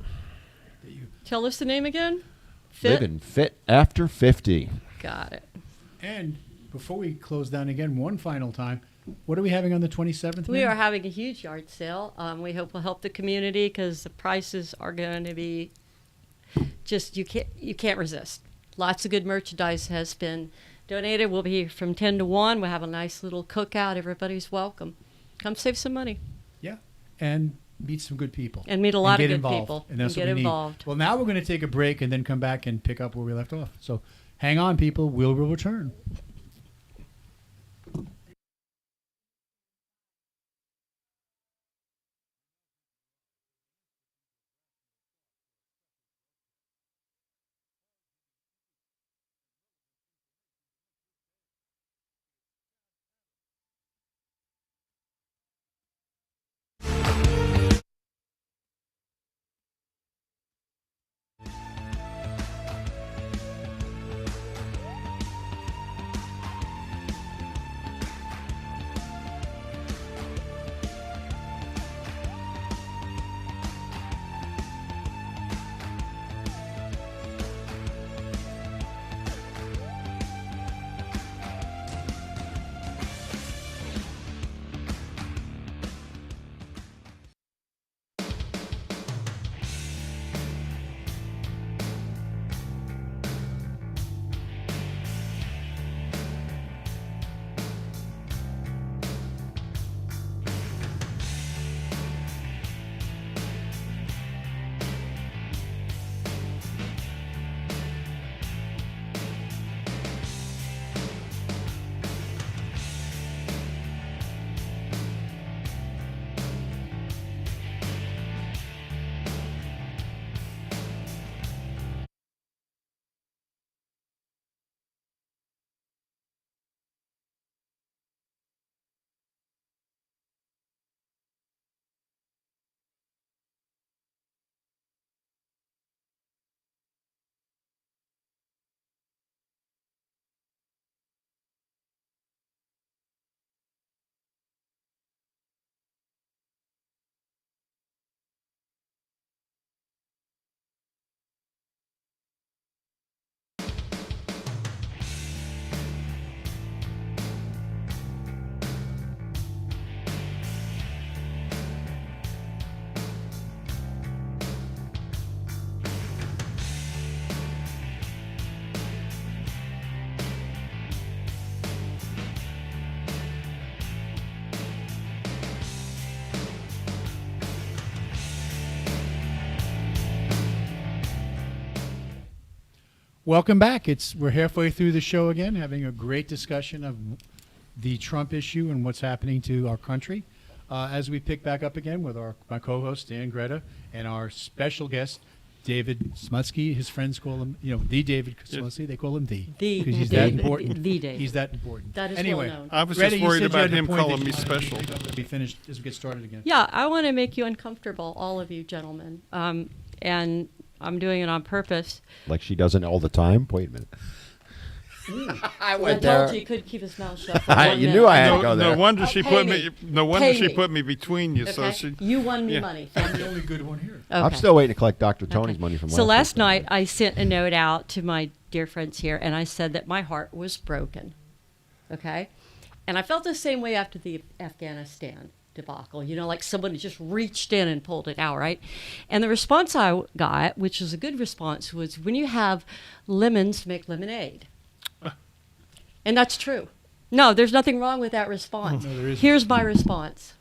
Speaker 5: Tell us the name again. Fit.
Speaker 4: Living Fit After 50.
Speaker 5: Got it.
Speaker 2: And before we close down again, one final time, what are we having on the 27th?
Speaker 5: We
Speaker 2: ma'am?
Speaker 5: are having a huge yard sale. We hope we'll help the community because the prices are going to be just you can't resist. Lots of good merchandise has been donated. We'll be here from 10 to 1. We'll have a nice little cookout. Everybody's welcome. Come save some money.
Speaker 2: Yeah, and meet some good people.
Speaker 5: And meet a lot of
Speaker 2: get
Speaker 5: good
Speaker 2: involved.
Speaker 5: people.
Speaker 2: And that's
Speaker 5: And
Speaker 2: what
Speaker 5: get
Speaker 2: we
Speaker 5: involved.
Speaker 2: need. Well, now we're going to take a break and then come back and pick up where we left off. So hang on, people. We'll return. Welcome back. We're halfway through the show again, having a great discussion of the Trump issue and what's happening to our country. As we pick back up again with my co-host Dan Greta and our special guest David Smutsky. His friends call him, the David Smutsky. They call him because he's that important.
Speaker 5: The David.
Speaker 2: He's that important.
Speaker 5: That is
Speaker 2: anyway.
Speaker 5: well known.
Speaker 3: I was
Speaker 2: Greta,
Speaker 3: just
Speaker 2: you
Speaker 3: worried
Speaker 2: said you
Speaker 3: about
Speaker 2: had a
Speaker 3: him
Speaker 2: point
Speaker 3: calling
Speaker 2: that
Speaker 3: me
Speaker 2: you-
Speaker 3: special.
Speaker 2: Be finished as we get started again.
Speaker 5: Yeah, I want to make you uncomfortable, all of you gentlemen, and I'm doing it on purpose.
Speaker 4: Like she doesn't all the time. Wait a minute. I
Speaker 5: I told you he couldn't keep his mouth shut. For one
Speaker 4: You
Speaker 5: minute.
Speaker 4: knew I had to
Speaker 3: No,
Speaker 4: go there.
Speaker 3: no wonder
Speaker 5: Oh,
Speaker 3: she
Speaker 5: pay
Speaker 3: put
Speaker 5: me.
Speaker 3: me. No wonder
Speaker 5: Pay
Speaker 3: she
Speaker 5: me.
Speaker 3: put me between you. So
Speaker 5: Okay?
Speaker 3: she.
Speaker 5: You won me
Speaker 3: Yeah.
Speaker 5: money.
Speaker 2: I'm
Speaker 5: Thank
Speaker 2: the
Speaker 5: you.
Speaker 2: only good one here.
Speaker 4: I'm
Speaker 5: Okay.
Speaker 4: still waiting to collect Dr. Tony's
Speaker 5: Okay.
Speaker 4: money from
Speaker 5: So last
Speaker 4: week.
Speaker 5: night I sent a note out to my dear friends here, and I said that my heart was broken. Okay, and I felt the same way after the Afghanistan debacle. Like someone just reached in and pulled it out, right? And the response I got, which was a good response, was when you have lemons, make lemonade. And that's true. No, there's nothing wrong with that response.
Speaker 2: No, there isn't.
Speaker 5: Here's my response.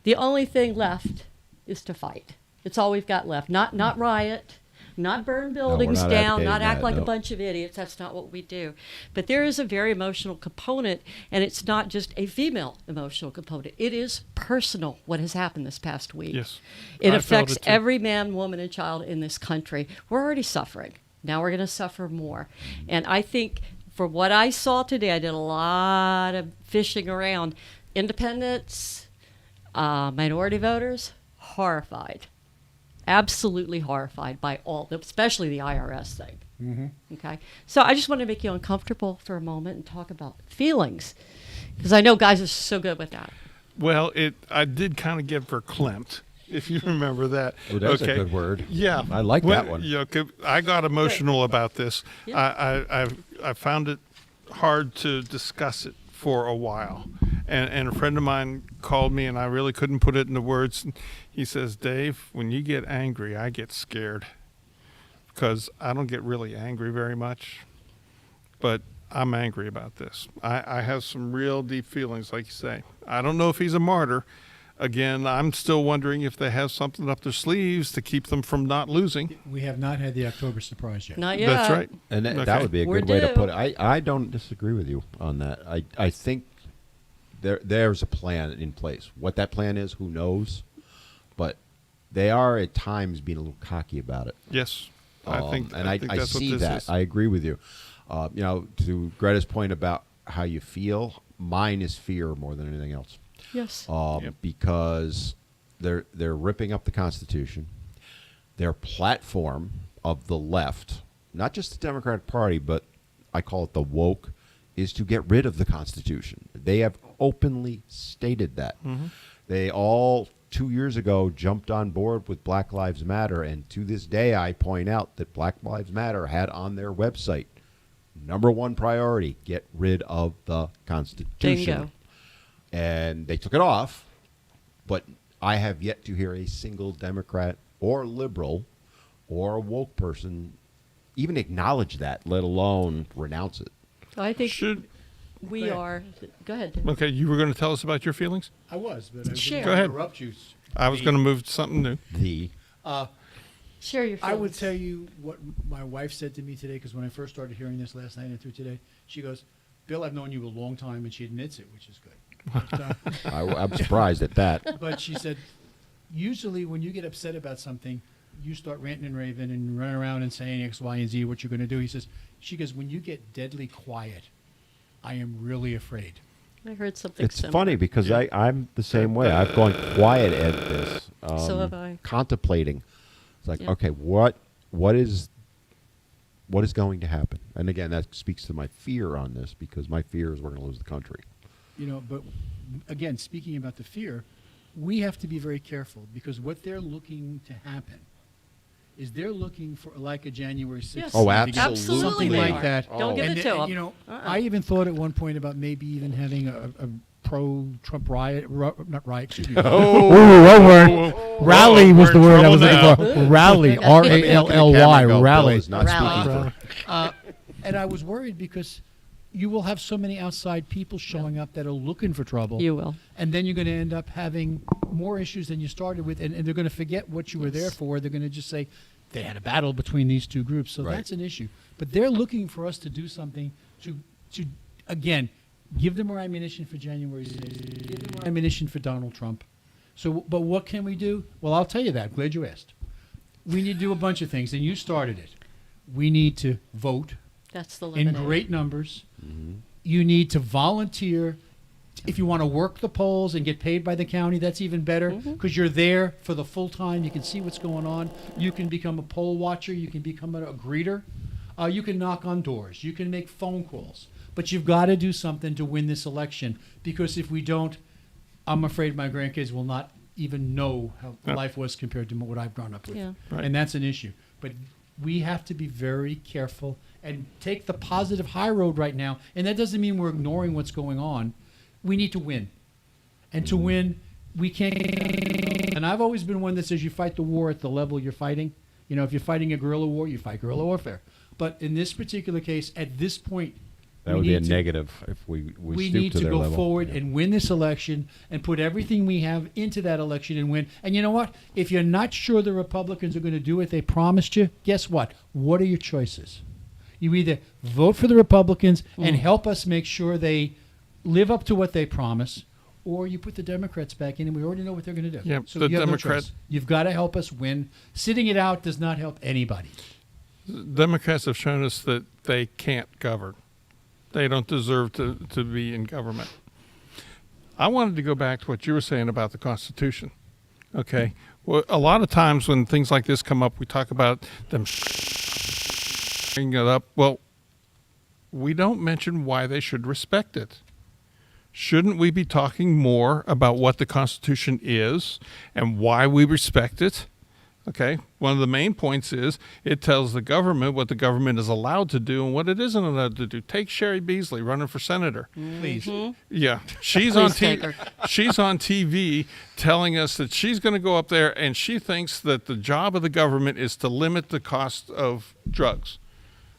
Speaker 5: The only thing left is to fight. It's all we've got left. Not riot, not burn buildings
Speaker 4: not
Speaker 5: down,
Speaker 4: advocating
Speaker 5: not act
Speaker 4: that,
Speaker 5: like
Speaker 4: no.
Speaker 5: a bunch of idiots. That's not what we do. But there is a very emotional component, and it's not just a female emotional component. It is personal, what has happened this past week.
Speaker 3: Yes.
Speaker 5: It
Speaker 3: I felt
Speaker 5: affects
Speaker 3: it too.
Speaker 5: every man, woman, and child in this country. We're already suffering. Now we're going to suffer more. And I think for what I saw today, I did a lot of fishing around. Independents, minority voters, horrified. Absolutely horrified by all, especially the IRS thing.
Speaker 2: Mm-hmm.
Speaker 5: Okay? So I just want to make you uncomfortable for a moment and talk about feelings. Because I know guys are so good with that.
Speaker 3: Well, I did kind of get verklempt, if you remember that.
Speaker 4: Oh, that's a good word.
Speaker 3: Yeah,
Speaker 4: I like that one.
Speaker 3: I got emotional about this.
Speaker 5: Yeah.
Speaker 3: I found it hard to discuss it for a while, and a friend of mine called me, and I really couldn't put it into words. He says, "Dave, when you get angry, I get scared because I don't get really angry very much, but I'm angry about this. I have some real deep feelings, like you say. I don't know if he's a martyr." Again, I'm still wondering if they have something up their sleeves to keep them from not losing.
Speaker 2: We have not had the October surprise yet.
Speaker 5: Not yet.
Speaker 3: That's right.
Speaker 4: And that
Speaker 3: Okay.
Speaker 4: would be a
Speaker 5: We're
Speaker 4: good way to
Speaker 5: due.
Speaker 4: put it. I don't disagree with you on that. I think there's a plan in place. What that plan is, who knows? But they are at times being a little cocky about it.
Speaker 3: Yes, I think
Speaker 4: I
Speaker 3: that's
Speaker 4: see
Speaker 3: what this
Speaker 4: that.
Speaker 3: is.
Speaker 4: I agree with you. To Greta's point about how you feel, mine is fear more than anything else.
Speaker 5: Yes.
Speaker 3: Yep.
Speaker 4: Because they're ripping up the Constitution. Their platform of the left, not just the Democratic Party, but I call it the woke, is to get rid of the Constitution. They have openly stated that.
Speaker 3: Mm-hmm.
Speaker 4: They all 2 years ago jumped on board with Black Lives Matter, and to this day I point out that Black Lives Matter had on their website, number one priority, get rid of the Constitution.
Speaker 5: Bingo.
Speaker 4: And they took it off, but I have yet to hear a single Democrat or liberal or a woke person even acknowledge that, let alone renounce it.
Speaker 5: I think
Speaker 3: Should
Speaker 5: we are. Go ahead. Tim.
Speaker 3: okay, you were going to tell us about your feelings?
Speaker 2: I was, but I
Speaker 5: Share.
Speaker 2: didn't
Speaker 3: Go ahead.
Speaker 2: interrupt you.
Speaker 3: I was going to move to something new.
Speaker 5: Share your feelings.
Speaker 2: I would tell you what my wife said to me today, because when I first started hearing this last night and through today, she goes, "Bill, I've known you a long time," and she admits it, which is good. But,
Speaker 4: I'm surprised at that.
Speaker 2: but she said, usually when you get upset about something, you start ranting and raving and running around and saying X, Y, and Z, what you're going to do. She goes, when you get deadly quiet, I am really afraid.
Speaker 5: I heard something
Speaker 4: It's
Speaker 5: similar.
Speaker 4: funny because I'm the same way. I've gone quiet at this.
Speaker 5: So have I.
Speaker 4: Contemplating. It's like,
Speaker 5: Yeah.
Speaker 4: okay, what is going to happen? And again, that speaks to my fear on this, because my fear is we're going to lose the country.
Speaker 2: But again, speaking about the fear, we have to be very careful, because what they're looking to happen is they're looking for like a January 6th.
Speaker 5: Yes.
Speaker 4: Oh,
Speaker 2: thing to get
Speaker 5: absolutely.
Speaker 2: something
Speaker 5: they
Speaker 2: like
Speaker 5: are.
Speaker 2: that.
Speaker 5: Don't give
Speaker 2: And
Speaker 5: it to them.
Speaker 2: I even thought at one point about maybe even having a pro-Trump riot, not riot, excuse me. Rally was the word I was looking for. Rally, R-A-L-L-Y, rally.
Speaker 4: Bill is not
Speaker 5: Rally.
Speaker 4: speaking for.
Speaker 2: And I was worried because you will have so many outside people showing up that are looking for trouble.
Speaker 5: You will.
Speaker 2: And then you're going to end up having more issues than you started with, and they're going to forget what you were there for. They're going to just say, they had a battle between these two groups, so
Speaker 4: Right.
Speaker 2: that's an issue. But they're looking for us to do something to again, give them more ammunition for January 6th, give them more ammunition for Donald Trump. So, but what can we do? Well, I'll tell you that. Glad you asked. We need to do a bunch of things, and you started it. We need to vote
Speaker 5: That's the
Speaker 2: in
Speaker 5: lemonade.
Speaker 2: great numbers. You need to volunteer. If you want to work the polls and get paid by the county, that's even better because you're there for the full time. You can see what's going on. You can become a poll watcher. You can become a greeter. You can knock on doors. You can make phone calls. But you've got to do something to win this election because if we don't, I'm afraid my grandkids will not even know how life was compared to what I've grown up with.
Speaker 5: Yeah.
Speaker 3: Right.
Speaker 2: And that's an issue. But we have to be very careful and take the positive high road right now. And that doesn't mean we're ignoring what's going on. We need to win. And to win, we can't. And I've always been one that says you fight the war at the level you're fighting. You know, if you're fighting a guerrilla war, you fight guerrilla warfare. But in this particular case, at this point,
Speaker 4: That
Speaker 2: we
Speaker 4: would be a
Speaker 2: need to-
Speaker 4: negative if we
Speaker 2: we
Speaker 4: stoop
Speaker 2: need
Speaker 4: to
Speaker 2: to
Speaker 4: their
Speaker 2: go
Speaker 4: level.
Speaker 2: forward
Speaker 4: Yeah.
Speaker 2: and win this election and put everything we have into that election and win. And you know what? If you're not sure the Republicans are going to do what they promised you, guess what? What are your choices? You either vote for the Republicans and help us make sure they live up to what they promise, or you put the Democrats back in, and we already know what they're going to do.
Speaker 3: Yeah,
Speaker 2: so
Speaker 3: the
Speaker 2: you have no
Speaker 3: Democrat-
Speaker 2: choice. You've got to help us win. Sitting it out does not help anybody.
Speaker 3: Democrats have shown us that they can't govern. They don't deserve to be in government. I wanted to go back to what you were saying about the Constitution. Okay. Well, a lot of times when things like this come up, we talk about them bringing it up. Well, we don't mention why they should respect it. Shouldn't we be talking more about what the Constitution is and why we respect it? Okay. One of the main points is it tells the government what the government is allowed to do and what it isn't allowed to do. Take Sherry Beasley running for senator.
Speaker 2: Please.
Speaker 3: Yeah, she's on
Speaker 5: Please take
Speaker 3: TV.
Speaker 5: her.
Speaker 3: She's on TV telling us that she's going to go up there and she thinks that the job of the government is to limit the cost of drugs.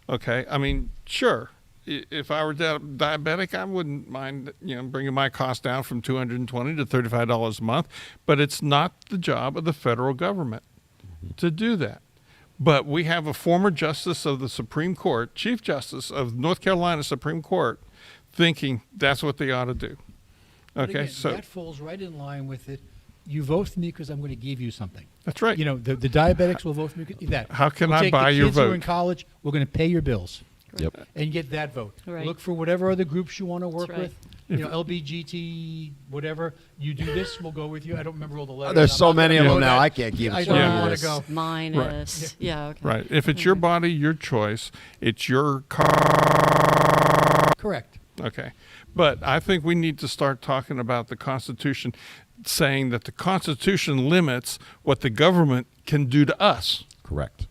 Speaker 3: Okay, I mean, sure. If I were diabetic, I wouldn't mind, bringing my cost down from $220 to $35 a month. But it's not the job of the federal government to do that. But we have a former justice of the Supreme Court, Chief Justice of North Carolina Supreme Court, thinking that's what they ought to do.
Speaker 2: But
Speaker 3: Okay,
Speaker 2: again,
Speaker 3: so
Speaker 2: that falls right in line with it. You vote for me because I'm going to give you something.
Speaker 3: that's right.
Speaker 2: You know, the diabetics will vote for me. That.
Speaker 3: How can
Speaker 2: We'll
Speaker 3: I
Speaker 2: take
Speaker 3: buy
Speaker 2: the
Speaker 3: your
Speaker 2: kids who are
Speaker 3: vote?
Speaker 2: in college, we're going to pay your bills
Speaker 4: Yep.
Speaker 2: and get that vote.
Speaker 5: Right.
Speaker 2: Look for whatever other groups you want to work
Speaker 5: right.
Speaker 2: with. You know, LBGT, whatever. You do this, we'll go with you. I don't remember all the letters.
Speaker 4: There's
Speaker 2: I'm
Speaker 4: so
Speaker 2: not
Speaker 4: many of
Speaker 2: gonna
Speaker 4: them
Speaker 2: know
Speaker 4: now.
Speaker 2: that.
Speaker 4: I can't keep
Speaker 2: I
Speaker 4: track
Speaker 2: don't
Speaker 4: of
Speaker 2: want
Speaker 4: this.
Speaker 2: to go.
Speaker 5: Minus. Yeah. Okay.
Speaker 3: Right. If it's your body, your choice. It's your car.
Speaker 2: Correct.
Speaker 3: Okay. But I think we need to start talking about the Constitution, saying that the Constitution limits what the government can do to us.
Speaker 4: Correct.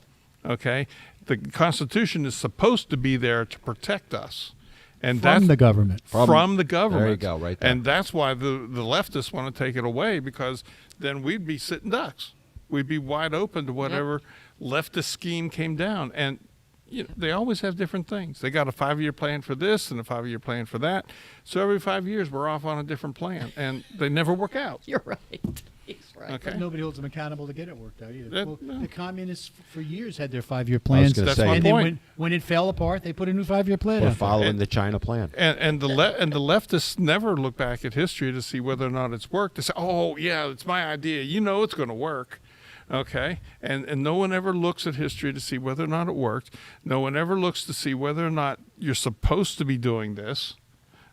Speaker 3: Okay. The Constitution is supposed to be there to protect us. And
Speaker 2: From
Speaker 3: that's
Speaker 2: the government.
Speaker 3: from the government.
Speaker 4: There you go, right there.
Speaker 3: And that's why the leftists want to take it away, because then we'd be sitting ducks. We'd be wide open to whatever leftist scheme came down. And they always have different things. They got a 5-year plan for this and a 5-year plan for that. So every 5 years, we're off on a different plan, and they never work out.
Speaker 5: You're right. He's right.
Speaker 3: Okay.
Speaker 2: But nobody holds them accountable to get it worked out either.
Speaker 3: That-
Speaker 2: Well,
Speaker 3: no.
Speaker 2: the communists for years had their 5-year plans.
Speaker 4: gonna
Speaker 3: That's
Speaker 4: say.
Speaker 3: my
Speaker 2: and then
Speaker 3: point.
Speaker 2: when it fell apart, they put a new 5-year plan
Speaker 4: We're
Speaker 2: out.
Speaker 4: following the China plan.
Speaker 3: And the leftists never look back at history to see whether or not it's worked. They say, "Oh yeah, it's my idea. You know it's going to work." Okay, and no one ever looks at history to see whether or not it worked. No one ever looks to see whether or not you're supposed to be doing this.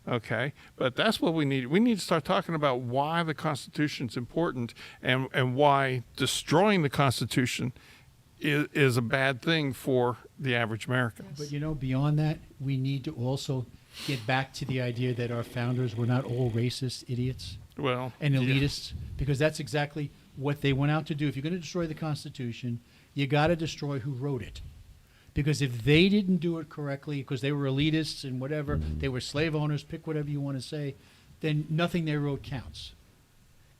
Speaker 3: Okay, but that's what we need. We need to start talking about why the Constitution is important and why destroying the Constitution is a bad thing for the average American.
Speaker 2: But beyond that, we need to also get back to the idea that our founders were not all racist idiots
Speaker 3: Well,
Speaker 2: and
Speaker 3: yeah.
Speaker 2: elitists, because that's exactly what they went out to do. If you're going to destroy the Constitution, you got to destroy who wrote it. Because if they didn't do it correctly, because they were elitists and whatever, they were slave owners, pick whatever you want to say, then nothing they wrote counts.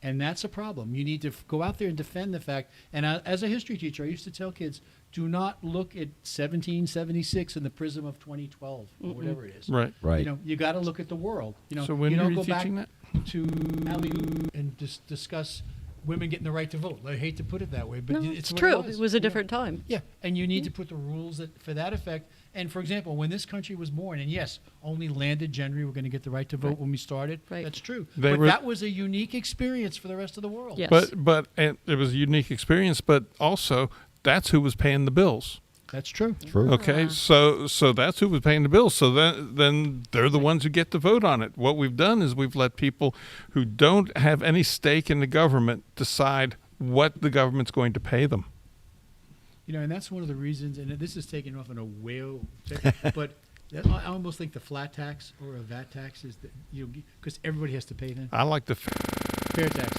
Speaker 2: And that's a problem. You need to go out there and defend the fact. And as a history teacher, I used to tell kids, do not look at 1776 in the prism of 2012 or whatever it is.
Speaker 3: Right.
Speaker 4: Right.
Speaker 2: You got to look at the world.
Speaker 3: So when
Speaker 2: you
Speaker 3: are
Speaker 2: don't
Speaker 3: you
Speaker 2: go back
Speaker 3: teaching that?
Speaker 2: to and discuss women getting the right to vote. I hate to put it that way, but
Speaker 5: No,
Speaker 2: it's
Speaker 5: it's
Speaker 2: what
Speaker 5: true.
Speaker 2: It
Speaker 5: It was a
Speaker 2: you know?
Speaker 5: different time.
Speaker 2: Yeah, and you need to put the rules for that effect. And for example, when this country was born, and yes, only landed gentry were going to get the right to vote
Speaker 5: Right.
Speaker 2: when we started.
Speaker 5: Right.
Speaker 2: That's true.
Speaker 3: They
Speaker 2: But
Speaker 3: were-
Speaker 2: that was a unique experience for the rest of the world.
Speaker 5: Yes.
Speaker 3: But and it was a unique experience. But also, that's who was paying the bills.
Speaker 2: That's true.
Speaker 4: True.
Speaker 3: Okay, so that's who was paying the bills. So then they're the ones who get to vote on it. What we've done is we've let people who don't have any stake in the government decide what the government's going to pay them.
Speaker 2: You know, and that's one of the reasons, and this is taken off in a whale, but I almost think the flat tax or a VAT tax is, because everybody has to pay then.
Speaker 3: I like the
Speaker 2: Fair tax.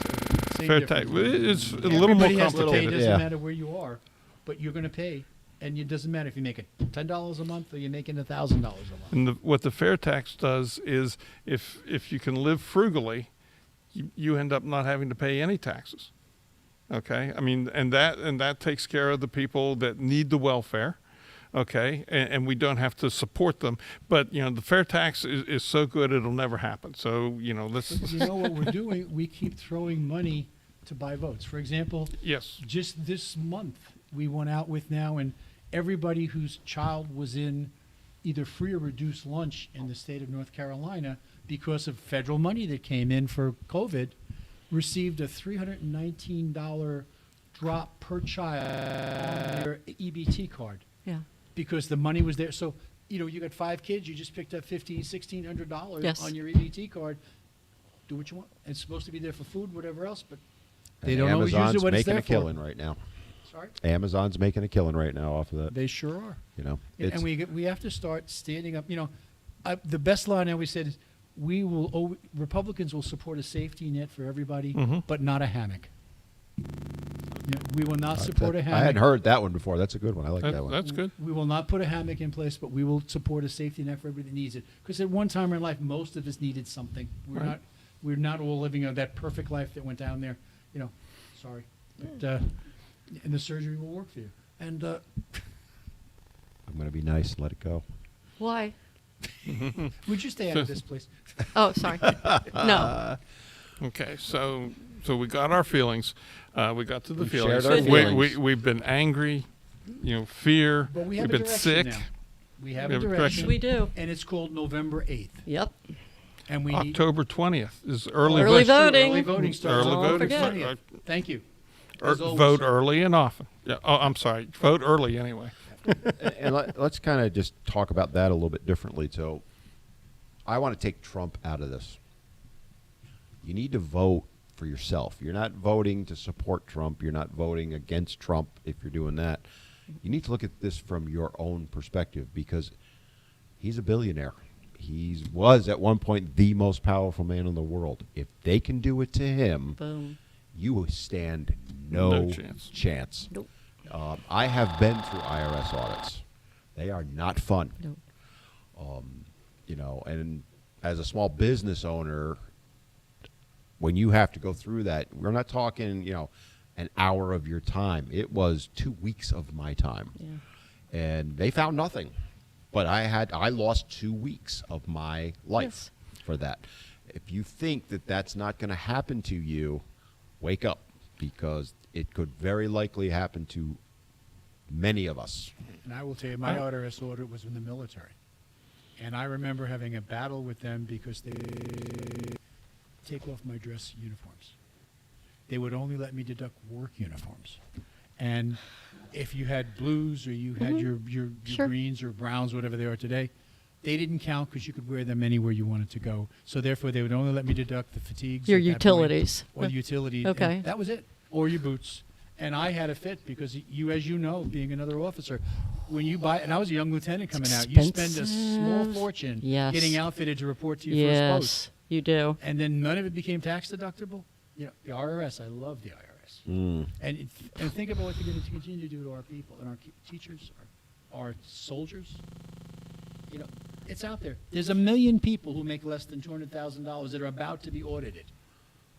Speaker 2: Same
Speaker 3: fair
Speaker 2: difference.
Speaker 3: tax. It's a little more
Speaker 2: Everybody has to pay. It
Speaker 3: complicated.
Speaker 2: doesn't
Speaker 4: Yeah.
Speaker 2: matter where you are, but you're going to pay. And it doesn't matter if you make it $10 a month or you're making $1,000 a month.
Speaker 3: And what the fair tax does is, if you can live frugally, you end up not having to pay any taxes. Okay, I mean, and that takes care of the people that need the welfare. Okay, and we don't have to support them. But the fair tax is so good it'll never happen. So let's.
Speaker 2: You know what we're doing? We keep throwing money to buy votes. For example,
Speaker 3: Yes.
Speaker 2: just this month we went out with now, and everybody whose child was in either free or reduced lunch in the state of North Carolina because of federal money that came in for COVID received a $319 drop per child on their EBT card
Speaker 5: Yeah.
Speaker 2: because the money was there. So, you got 5 kids, you just picked up $1,600
Speaker 5: Yes.
Speaker 2: on your EBT card. Do what you want. It's supposed to be there for food, whatever else, but they
Speaker 4: And
Speaker 2: don't always use
Speaker 4: Amazon's
Speaker 2: it what it's
Speaker 4: making
Speaker 2: there
Speaker 4: a
Speaker 2: for.
Speaker 4: killing right now.
Speaker 2: Sorry?
Speaker 4: Amazon's making a killing right now off of that.
Speaker 2: They sure are.
Speaker 4: You know,
Speaker 2: And we have to start standing up. The best line I always said is, Republicans will support a safety net for everybody,
Speaker 3: Mhm.
Speaker 2: but not a hammock. We will not support a
Speaker 4: I
Speaker 2: hammock.
Speaker 4: hadn't heard that one before. That's a good one. I like that one.
Speaker 3: That's good.
Speaker 2: We will not put a hammock in place, but we will support a safety net for everybody that needs it. Because at one time in our life, most of us needed something.
Speaker 3: Right.
Speaker 2: We're not all living that perfect life that went down there. Sorry, but and the surgery will work for you. And
Speaker 4: I'm going to be nice and let it go.
Speaker 5: Why?
Speaker 2: would you stay out of this, please?
Speaker 5: Oh, sorry. No.
Speaker 3: Okay, so we got our feelings. We got to the
Speaker 4: We've
Speaker 3: feelings.
Speaker 4: shared our feelings.
Speaker 3: We've been angry, fear.
Speaker 2: But we have
Speaker 3: We've
Speaker 2: a
Speaker 3: been
Speaker 2: direction
Speaker 3: sick.
Speaker 2: now. We have
Speaker 3: We
Speaker 2: a
Speaker 3: have a
Speaker 2: direction.
Speaker 3: direction.
Speaker 5: We do.
Speaker 2: And it's called November 8th.
Speaker 5: Yep.
Speaker 2: And we
Speaker 3: October 20th is early,
Speaker 5: Early
Speaker 3: vote.
Speaker 5: voting.
Speaker 2: Early voting starts
Speaker 3: Early
Speaker 2: on
Speaker 3: voting.
Speaker 2: October
Speaker 5: forget.
Speaker 2: 20th. Thank you.
Speaker 3: Er,
Speaker 2: As always,
Speaker 3: vote
Speaker 2: sir.
Speaker 3: early and often. Yeah. Oh, I'm sorry. Vote early anyway.
Speaker 4: And let's kind of just talk about that a little bit differently. So I want to take Trump out of this. You need to vote for yourself. You're not voting to support Trump. You're not voting against Trump if you're doing that. You need to look at this from your own perspective because he's a billionaire. He was at one point the most powerful man in the world. If they can do it to him,
Speaker 5: Boom.
Speaker 4: you stand no chance.
Speaker 5: Nope.
Speaker 4: I have been through IRS audits. They are not fun.
Speaker 5: Nope.
Speaker 4: And as a small business owner, when you have to go through that, we're not talking, an hour of your time. It was 2 weeks of my time.
Speaker 5: Yeah.
Speaker 4: And they found nothing. But I lost 2 weeks of my life for that. If you think that that's not going to happen to you, wake up because it could very likely happen to many of us.
Speaker 2: And I will tell you, my IRS audit was in the military. And I remember having a battle with them because they take off my dress uniforms. They would only let me deduct work uniforms. And if you had blues or you had your
Speaker 5: Sure.
Speaker 2: greens or browns, whatever they are today, they didn't count because you could wear them anywhere you wanted to go. So therefore, they would only let me deduct the fatigues.
Speaker 5: Your
Speaker 2: at that point,
Speaker 5: utilities.
Speaker 2: or the utilities.
Speaker 5: Okay.
Speaker 2: And that was it. Or your boots. And I had a fit because you, as you know, being another officer, when you buy, and I was a young lieutenant coming out, you spend a small
Speaker 5: Expensive.
Speaker 2: fortune
Speaker 5: Yes.
Speaker 2: getting outfitted to report to your first post.
Speaker 5: Yes, you do.
Speaker 2: And then none of it became tax deductible. The IRS, I love the IRS. And think about what they're going to continue to do to our people and our teachers, our soldiers. It's out there. There's 1 million people who make less than $200,000 that are about to be audited.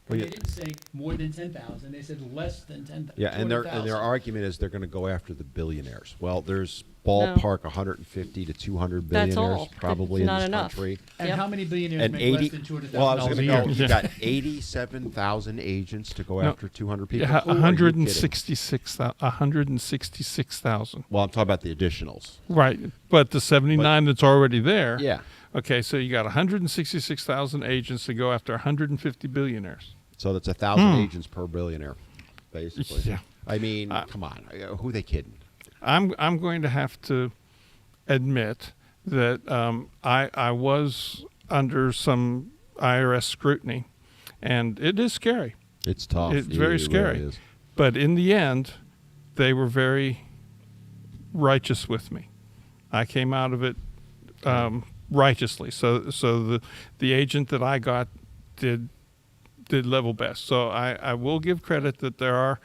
Speaker 4: Well,
Speaker 2: They
Speaker 4: yeah.
Speaker 2: didn't say more than 10,000. They said less than 10,000.
Speaker 4: Yeah, and their
Speaker 2: 200,000.
Speaker 4: argument is they're going to go after the billionaires. Well, there's ballpark 150 to 200
Speaker 5: That's
Speaker 4: billionaires
Speaker 5: all.
Speaker 4: probably
Speaker 5: It's not
Speaker 4: in this
Speaker 5: enough.
Speaker 4: country.
Speaker 2: And
Speaker 5: Yep.
Speaker 2: how many billionaires
Speaker 4: And
Speaker 2: make
Speaker 4: 80.
Speaker 2: less than $200,000
Speaker 4: Well, I was
Speaker 2: a
Speaker 4: going to
Speaker 2: year?
Speaker 4: go.
Speaker 3: Yeah.
Speaker 4: You got 87,000 agents to go
Speaker 3: No.
Speaker 4: after 200 people.
Speaker 3: Yeah,
Speaker 4: Who are you kidding?
Speaker 3: 166,000.
Speaker 4: Well, I'm talking about the additionals.
Speaker 3: Right, but the 79 that's already there.
Speaker 4: Yeah.
Speaker 3: Okay, so you got 166,000 agents to go after 150 billionaires.
Speaker 4: So that's 1,000 agents per billionaire, basically.
Speaker 3: Yeah.
Speaker 4: I mean, come on. Who they kidding?
Speaker 3: I'm going to have to admit that I was under some IRS scrutiny, and it is scary.
Speaker 4: It's tough.
Speaker 3: It's very
Speaker 4: It
Speaker 3: scary.
Speaker 4: really is.
Speaker 3: But in the end, they were very righteous with me. I came out of it righteously. So the agent that I got did level best. So I will give credit that there are,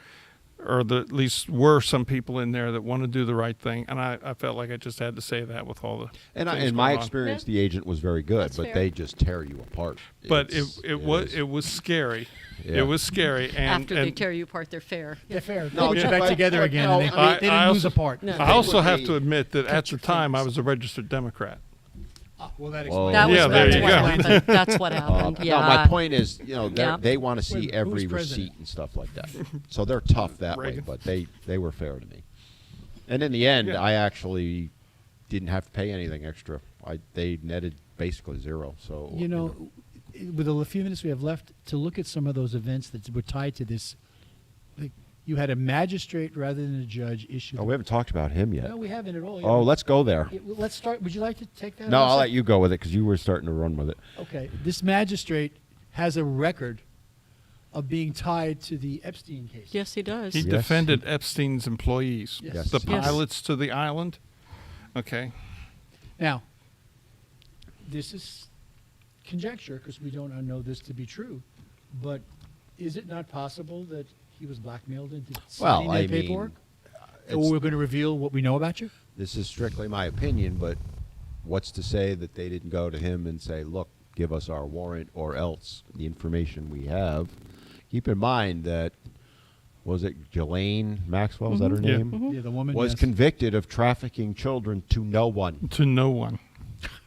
Speaker 3: or at least were some people in there that want to do the right thing, and I felt like I just had to say that with all the
Speaker 4: And
Speaker 3: things
Speaker 4: in my
Speaker 3: going on.
Speaker 4: experience,
Speaker 5: Yeah.
Speaker 4: the agent was very good,
Speaker 5: That's
Speaker 4: but
Speaker 5: fair.
Speaker 4: they just tear you apart.
Speaker 3: But
Speaker 4: It's-
Speaker 3: it
Speaker 4: is.
Speaker 3: was scary.
Speaker 4: Yeah.
Speaker 3: It was scary, and
Speaker 5: After they
Speaker 3: and
Speaker 5: tear you apart, they're fair.
Speaker 2: They're fair.
Speaker 4: No,
Speaker 2: They put
Speaker 4: yeah.
Speaker 2: you back together
Speaker 4: But
Speaker 2: again,
Speaker 4: no,
Speaker 2: and they,
Speaker 4: I mean,
Speaker 2: they didn't
Speaker 3: I
Speaker 2: lose
Speaker 3: also-
Speaker 2: apart.
Speaker 5: No.
Speaker 3: I also
Speaker 4: would
Speaker 3: have
Speaker 4: be-
Speaker 3: to admit that at the
Speaker 2: your
Speaker 3: time I
Speaker 2: fingers.
Speaker 3: was a registered Democrat.
Speaker 2: Well, that
Speaker 4: Whoa.
Speaker 2: explains.
Speaker 5: That was
Speaker 3: Yeah, there
Speaker 5: that's
Speaker 3: you
Speaker 5: what
Speaker 3: go.
Speaker 5: happened. That's what happened. Yeah.
Speaker 4: No, my point is,
Speaker 5: Yeah.
Speaker 4: they want to see
Speaker 2: Wait, who
Speaker 4: every
Speaker 2: was president?
Speaker 4: receipt and stuff like that. So they're tough that way,
Speaker 3: Reagan.
Speaker 4: but they were fair to me. And in the end,
Speaker 3: Yeah.
Speaker 4: I actually didn't have to pay anything extra. They netted basically zero. So
Speaker 2: You know, with the few minutes we have left, to look at some of those events that were tied to this, like you had a magistrate rather than a judge issue.
Speaker 4: Oh, we haven't talked about him yet.
Speaker 2: No, we haven't at all.
Speaker 4: Oh, let's go there.
Speaker 2: Yeah, well, let's start. Would you like to take that?
Speaker 4: No, I'll
Speaker 2: also?
Speaker 4: let you go with it because you were starting to run with it.
Speaker 2: Okay. This magistrate has a record of being tied to the Epstein case.
Speaker 5: Yes, he does.
Speaker 3: He
Speaker 4: Yes.
Speaker 3: defended Epstein's employees,
Speaker 2: Yes.
Speaker 3: the
Speaker 5: Yes.
Speaker 3: pilots to the island. Okay.
Speaker 2: Now, this is conjecture because we don't know this to be true, but is it not possible that he was blackmailed into signing
Speaker 4: Well, I
Speaker 2: that paperwork?
Speaker 4: mean,
Speaker 2: Or we're going to reveal what we know about you?
Speaker 4: this is strictly my opinion, but what's to say that they didn't go to him and say, look, give us our warrant or else the information we have? Keep in mind that, was it Ghislaine Maxwell, is that her
Speaker 3: Yeah.
Speaker 4: name?
Speaker 2: Yeah, the woman
Speaker 4: Was
Speaker 2: yes.
Speaker 4: convicted of trafficking children to no one.
Speaker 3: To no one.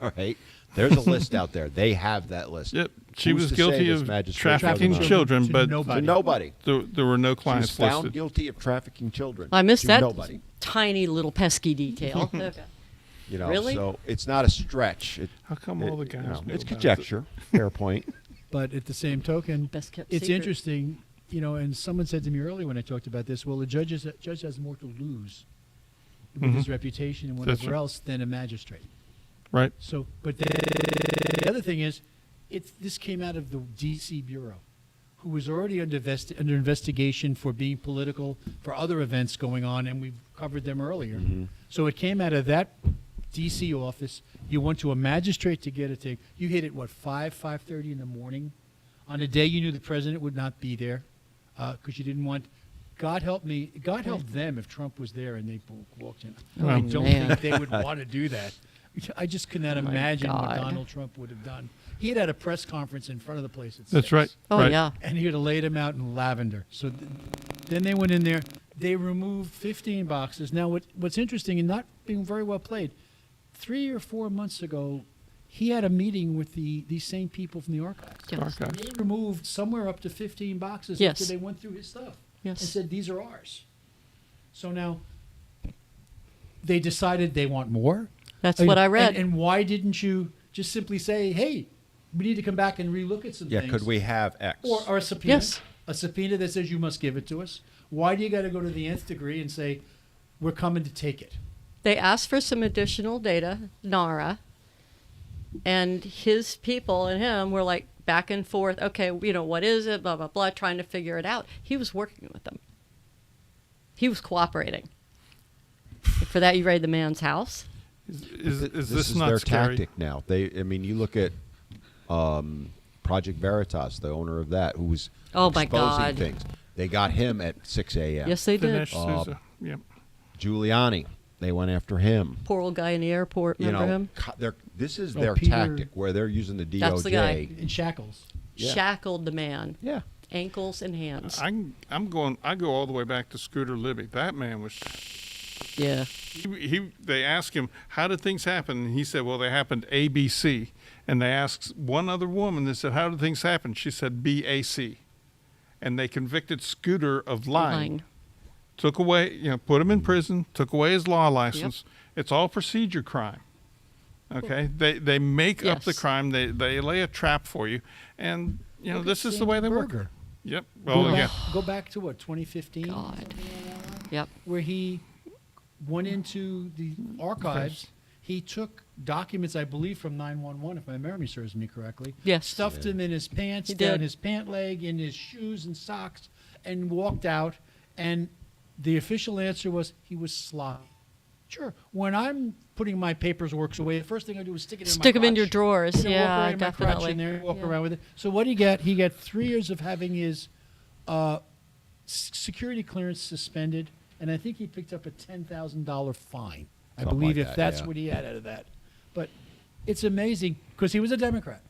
Speaker 4: All right? There's a list out there. They have that list.
Speaker 3: Yep. She
Speaker 4: Who's
Speaker 3: was
Speaker 4: to say
Speaker 3: guilty
Speaker 4: this
Speaker 3: of
Speaker 4: magistrate
Speaker 3: trafficking
Speaker 4: doesn't know?
Speaker 3: children,
Speaker 2: To
Speaker 3: but
Speaker 4: To
Speaker 2: nobody.
Speaker 4: nobody.
Speaker 3: there were no
Speaker 4: She was
Speaker 3: clients
Speaker 4: found
Speaker 3: listed.
Speaker 4: guilty of trafficking children.
Speaker 5: I missed
Speaker 4: to
Speaker 5: that
Speaker 4: Nobody.
Speaker 5: tiny little pesky detail. Okay.
Speaker 4: You know,
Speaker 5: Really?
Speaker 4: so it's not a stretch.
Speaker 3: How come all the guys knew
Speaker 4: it's
Speaker 3: about
Speaker 4: conjecture. Fair point.
Speaker 2: But at the same token,
Speaker 5: Best kept
Speaker 2: it's
Speaker 5: secret.
Speaker 2: interesting, and someone said to me earlier when I talked about this, well, the judge has more to lose with his reputation and
Speaker 3: That's
Speaker 2: whatever
Speaker 3: right.
Speaker 2: else than a magistrate.
Speaker 3: Right.
Speaker 2: So, but the other thing is, this came out of the D.C. Bureau, who was already under investigation for being political, for other events going on, and we've covered them earlier. So it came out of that D.C. office. You went to a magistrate to get a thing. You hit it, 5:30 in the morning, on a day you knew the president would not be there, because you didn't want. God help me. God help them if Trump was there and they walked in. I
Speaker 3: Oh,
Speaker 2: don't
Speaker 5: man.
Speaker 2: think they would want to do that. I just could not imagine what
Speaker 5: God.
Speaker 2: Donald Trump would have done. He had a press conference in front of the place at
Speaker 3: That's
Speaker 2: 6.
Speaker 3: right.
Speaker 5: Oh
Speaker 3: right.
Speaker 5: yeah.
Speaker 2: And he would have laid him out in lavender. So then they went in there. They removed 15 boxes. Now, what's interesting and not being very well played, 3 or 4 months ago, he had a meeting with these same people from the archives.
Speaker 5: Yes.
Speaker 3: Archives.
Speaker 2: They removed somewhere up to 15 boxes
Speaker 5: Yes.
Speaker 2: after they went through his stuff
Speaker 5: Yes.
Speaker 2: and said, these are ours. So now they decided they want more.
Speaker 5: That's what I read.
Speaker 2: And why didn't you just simply say, hey, we need to come back and relook at some
Speaker 4: Yeah,
Speaker 2: things?
Speaker 4: could we have X?
Speaker 2: Or a subpoena.
Speaker 5: Yes.
Speaker 2: A subpoena that says you must give it to us. Why do you got to go to the nth degree and say, we're coming to take it?
Speaker 5: They asked for some additional data, NARA, and his people and him were like back and forth. Okay, what is it? Blah, blah, blah, trying to figure it out. He was working with them. He was cooperating. For that, you raid the man's house.
Speaker 3: Is
Speaker 4: this
Speaker 3: this
Speaker 4: is
Speaker 3: not
Speaker 4: their
Speaker 3: scary?
Speaker 4: tactic now. You look at Project Veritas, the owner of that, who was
Speaker 5: Oh, my
Speaker 4: exposing
Speaker 5: God.
Speaker 4: things. They got him at 6 a.m.
Speaker 5: Yes, they did.
Speaker 3: Dinesh D'Souza. Yep.
Speaker 4: Giuliani, they went after him.
Speaker 5: Poor old guy in the airport. Remember him?
Speaker 4: This is
Speaker 2: Oh,
Speaker 4: their
Speaker 2: Peter-
Speaker 4: tactic where they're using the DOJ.
Speaker 5: That's the guy.
Speaker 2: In shackles.
Speaker 4: Yeah.
Speaker 5: Shackled the man.
Speaker 4: Yeah.
Speaker 5: ankles and hands.
Speaker 3: I go all the way back to Scooter Libby. That man was.
Speaker 5: Yeah.
Speaker 3: They asked him, how did things happen? And he said, well, they happened ABC. And they asked one other woman, they said, how did things happen? She said BAC. And they convicted Scooter of lying. Took away, put him in prison, took away his law license. It's all procedure crime. Okay? They make up the crime. They lay a trap for you. And, this is the way they work. Yep. Well,
Speaker 2: Go back to what, 2015?
Speaker 5: God. Yep.
Speaker 2: Where he went into the archives. He took documents, I believe, from 911, if my memory serves me correctly.
Speaker 5: Yes.
Speaker 2: Stuffed them in his pants,
Speaker 5: He
Speaker 2: down
Speaker 5: did.
Speaker 2: his pant leg, in his shoes and socks, and walked out. And the official answer was he was sloppy. Sure. When I'm putting my paperwork away, the first thing I do is stick it in my
Speaker 5: Stick them in your
Speaker 2: crotch.
Speaker 5: drawers.
Speaker 2: Walk
Speaker 5: Yeah,
Speaker 2: around in my crotch
Speaker 5: definitely.
Speaker 2: in there, walk
Speaker 5: Yeah.
Speaker 2: around with it. So what do you get? He got 3 years of having his security clearance suspended, and I think he picked up a $10,000 fine. I
Speaker 4: Something
Speaker 2: believe
Speaker 4: like
Speaker 2: if
Speaker 4: that,
Speaker 2: that's
Speaker 4: yeah.
Speaker 2: what he had out of that. But it's amazing because he was a Democrat.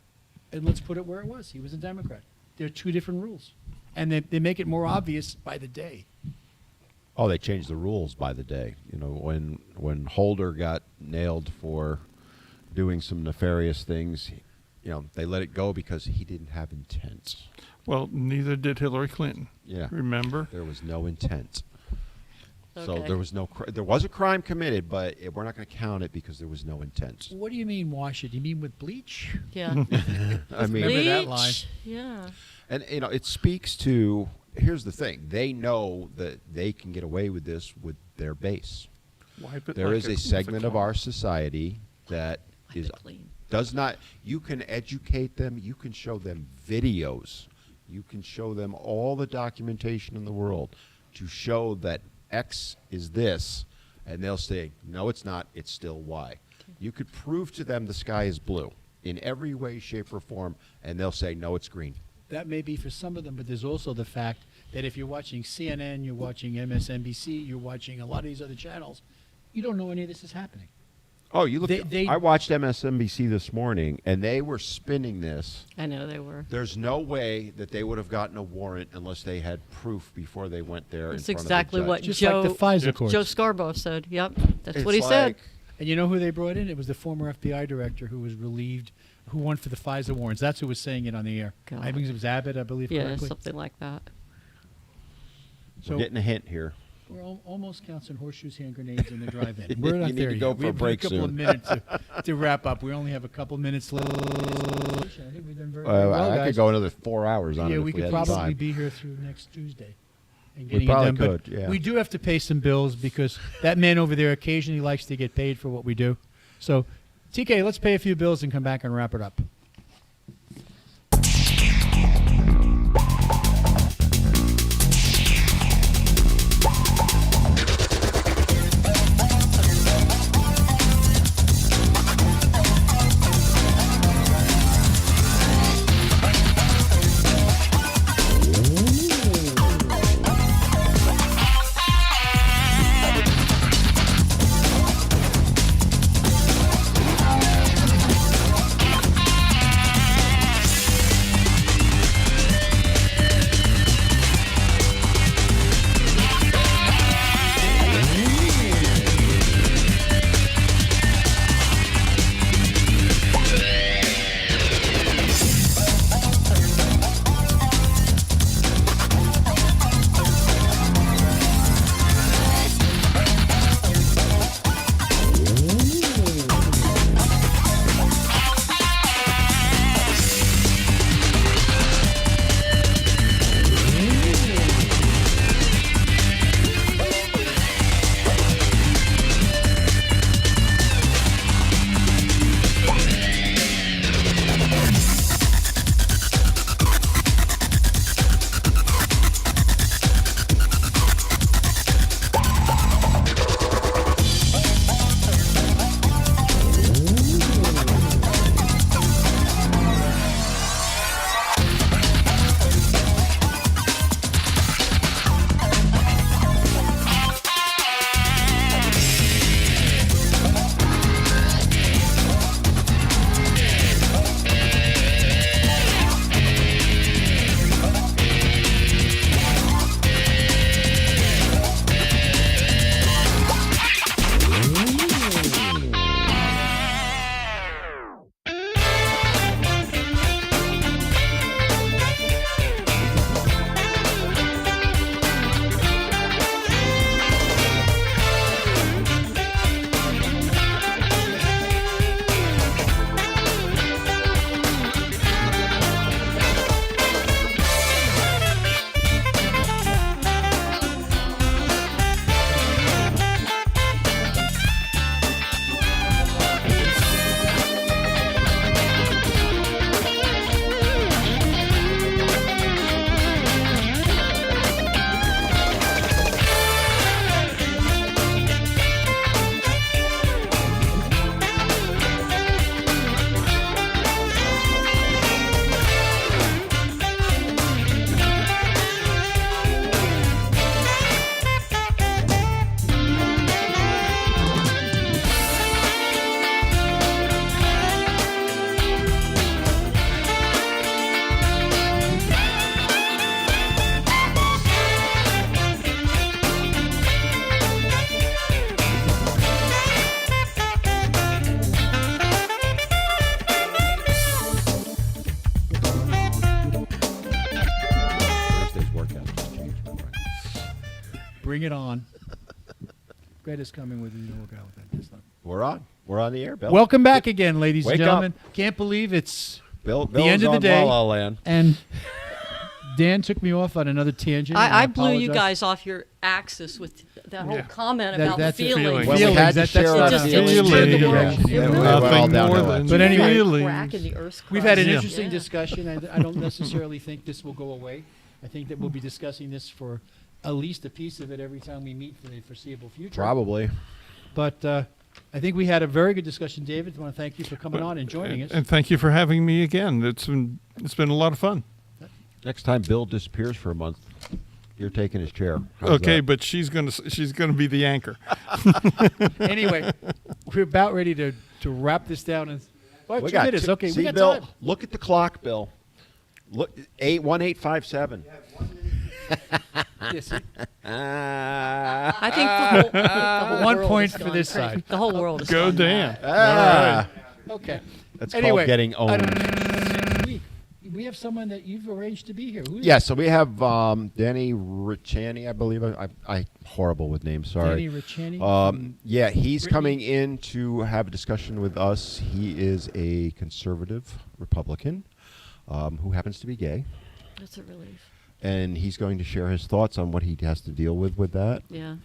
Speaker 2: And let's put it where it was. He was a Democrat. There are two different rules. And they make it more obvious by the day.
Speaker 4: Oh, they changed the rules by the day. When Holder got nailed for doing some nefarious things, they let it go because he didn't have intent.
Speaker 3: well, neither did Hillary Clinton.
Speaker 4: Yeah.
Speaker 3: Remember?
Speaker 4: There was no intent. So
Speaker 5: Okay.
Speaker 4: there was there was a crime committed, but we're not going to count it because there was no intent.
Speaker 2: What do you mean wash it? You mean with bleach?
Speaker 5: Yeah.
Speaker 4: I mean,
Speaker 2: Remember that line.
Speaker 5: Bleach. Yeah.
Speaker 4: and it speaks to. Here's the thing: they know that they can get away with this with their base.
Speaker 3: Wipe it
Speaker 4: There
Speaker 3: like
Speaker 4: is a
Speaker 3: with
Speaker 4: segment of
Speaker 3: cloth.
Speaker 4: our society that
Speaker 5: Wipe it clean.
Speaker 4: does not. You can educate them. You can show them videos. You can show them all the documentation in the world to show that X is this, and they'll say, no, it's not. It's still Y. You could prove to them the sky is blue in every way, shape, or form, and they'll say, no, it's green.
Speaker 2: That may be for some of them, but there's also the fact that if you're watching CNN, you're watching MSNBC, you're watching a lot of these other channels, you don't know any of this is happening.
Speaker 4: Oh, you look.
Speaker 2: They-
Speaker 4: I watched MSNBC this morning, and they were spinning this.
Speaker 5: I know they were.
Speaker 4: There's no way that they would have gotten a warrant unless they had proof before they went there.
Speaker 5: That's
Speaker 4: in front
Speaker 5: exactly
Speaker 4: of the
Speaker 5: what
Speaker 4: judge.
Speaker 2: Just
Speaker 5: Joe,
Speaker 2: like the FISA
Speaker 3: Yep.
Speaker 2: courts.
Speaker 5: Joe Scarborough said. Yep. That's
Speaker 4: It's
Speaker 5: what he said.
Speaker 4: like-
Speaker 2: And you know who they brought in? It was the former FBI director who was relieved, who won for the FISA warrants. That's who was saying it on the air.
Speaker 5: God.
Speaker 2: I think it was Abbott, I believe,
Speaker 5: Yeah,
Speaker 2: correctly.
Speaker 5: something like that.
Speaker 4: We're getting a hint here.
Speaker 2: We're almost counting horseshoes, hand grenades in the drive-in. We're not
Speaker 4: You need
Speaker 2: there
Speaker 4: to
Speaker 2: yet.
Speaker 4: go
Speaker 2: We
Speaker 4: for a
Speaker 2: have
Speaker 4: break
Speaker 2: a couple of
Speaker 4: soon.
Speaker 2: minutes to wrap up. We only have a couple minutes left. I think we've done very well,
Speaker 4: I
Speaker 2: guys.
Speaker 4: could go another 4 hours on it
Speaker 2: Yeah,
Speaker 4: if
Speaker 2: we could
Speaker 4: had
Speaker 2: probably
Speaker 4: time.
Speaker 2: be here through next Tuesday. And
Speaker 4: We
Speaker 2: getting
Speaker 4: probably
Speaker 2: it done. But
Speaker 4: could, yeah.
Speaker 2: we do have to pay some bills because that man over there occasionally likes to get paid for what we do. So, TK, let's pay a few bills and come back and wrap it up. Bring it on. Greta's coming with you. We'll go with that. That's not-
Speaker 4: We're on. We're on the air, Bill.
Speaker 2: Welcome back again, ladies
Speaker 4: Wake
Speaker 2: and
Speaker 4: up.
Speaker 2: gentlemen. Can't believe it's
Speaker 4: Bill,
Speaker 2: the end
Speaker 4: Bill's
Speaker 2: of the
Speaker 4: on
Speaker 2: day.
Speaker 4: La La Land.
Speaker 2: and Dan took me off on another tangent. and
Speaker 5: I blew you
Speaker 2: apologize.
Speaker 5: guys off your axis with that whole
Speaker 3: Yeah.
Speaker 5: comment
Speaker 2: That-
Speaker 5: about
Speaker 2: that's a
Speaker 5: feelings.
Speaker 3: feeling.
Speaker 4: When we
Speaker 2: Feelings,
Speaker 4: had to
Speaker 2: that's
Speaker 4: share
Speaker 2: not
Speaker 4: our
Speaker 5: It just
Speaker 3: feelings.
Speaker 5: stirred the world.
Speaker 3: Feelings.
Speaker 5: It
Speaker 4: Yeah,
Speaker 5: really
Speaker 4: we went all
Speaker 3: Nothing
Speaker 4: downhill
Speaker 3: more
Speaker 4: after
Speaker 3: than
Speaker 2: But
Speaker 5: did.
Speaker 2: anyway,
Speaker 3: feelings.
Speaker 5: Crack in the earth's
Speaker 2: We've had an
Speaker 5: crust.
Speaker 2: interesting
Speaker 5: Yeah.
Speaker 2: discussion. I don't necessarily think this will go away. I think that we'll be discussing this for at least a piece of it every time we meet for the foreseeable future.
Speaker 4: Probably.
Speaker 2: But I think we had a very good discussion, David. I want to thank you for coming on and joining us.
Speaker 3: And thank you for having me again. It's been a lot of fun.
Speaker 4: Next time Bill disappears for a month, you're taking his chair. How's
Speaker 3: Okay,
Speaker 4: that?
Speaker 3: but she's gonna be the anchor.
Speaker 2: Anyway, we're about ready to wrap this down in
Speaker 4: We
Speaker 2: 2
Speaker 4: got
Speaker 2: minutes.
Speaker 4: two-
Speaker 2: Okay,
Speaker 4: see,
Speaker 2: we got
Speaker 4: Bill,
Speaker 2: time.
Speaker 4: look at the clock, Bill. Look, 1857.
Speaker 2: Yes.
Speaker 5: I think the whole
Speaker 2: 1
Speaker 5: world
Speaker 2: point
Speaker 5: has
Speaker 2: for
Speaker 5: gone
Speaker 2: this
Speaker 5: crazy.
Speaker 2: side.
Speaker 5: The whole world is
Speaker 3: Go
Speaker 5: gone
Speaker 3: Dan.
Speaker 5: mad.
Speaker 2: Okay.
Speaker 4: That's
Speaker 2: Anyway,
Speaker 4: called getting owned.
Speaker 2: next week, we have someone that you've arranged to be here. Who is
Speaker 4: Yeah, so we have Danny Ricciani, I believe. I horrible with names. Sorry.
Speaker 2: Danny Ricciani?
Speaker 4: Yeah, he's
Speaker 2: Brittany?
Speaker 4: coming in to have a discussion with us. He is a conservative Republican who happens to be gay,
Speaker 5: That's a relief.
Speaker 4: and he's going to share his thoughts on what he has to deal with that.
Speaker 5: Yeah.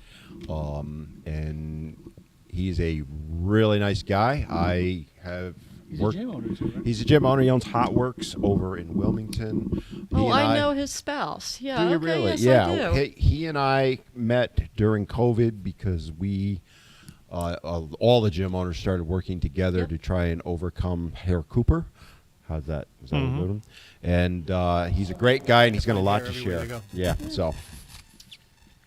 Speaker 4: And he's a really nice guy. I have
Speaker 2: He's a
Speaker 4: worked.
Speaker 2: gym owner, too, right?
Speaker 4: He's a gym owner. He owns Hot Works over in Wilmington.
Speaker 5: Oh,
Speaker 4: He and
Speaker 5: I know his spouse. Yeah.
Speaker 4: Do you
Speaker 5: okay,
Speaker 4: really?
Speaker 5: Yes,
Speaker 4: yeah.
Speaker 5: I do.
Speaker 4: He and I met during COVID because we, all the gym owners started working together
Speaker 5: Yep.
Speaker 4: to try and overcome Herr Cooper. How's that? Is that
Speaker 3: Mhm.
Speaker 4: what And he's a great guy, and he's got a lot to
Speaker 2: Everywhere
Speaker 4: share.
Speaker 2: you go.
Speaker 4: Yeah. So,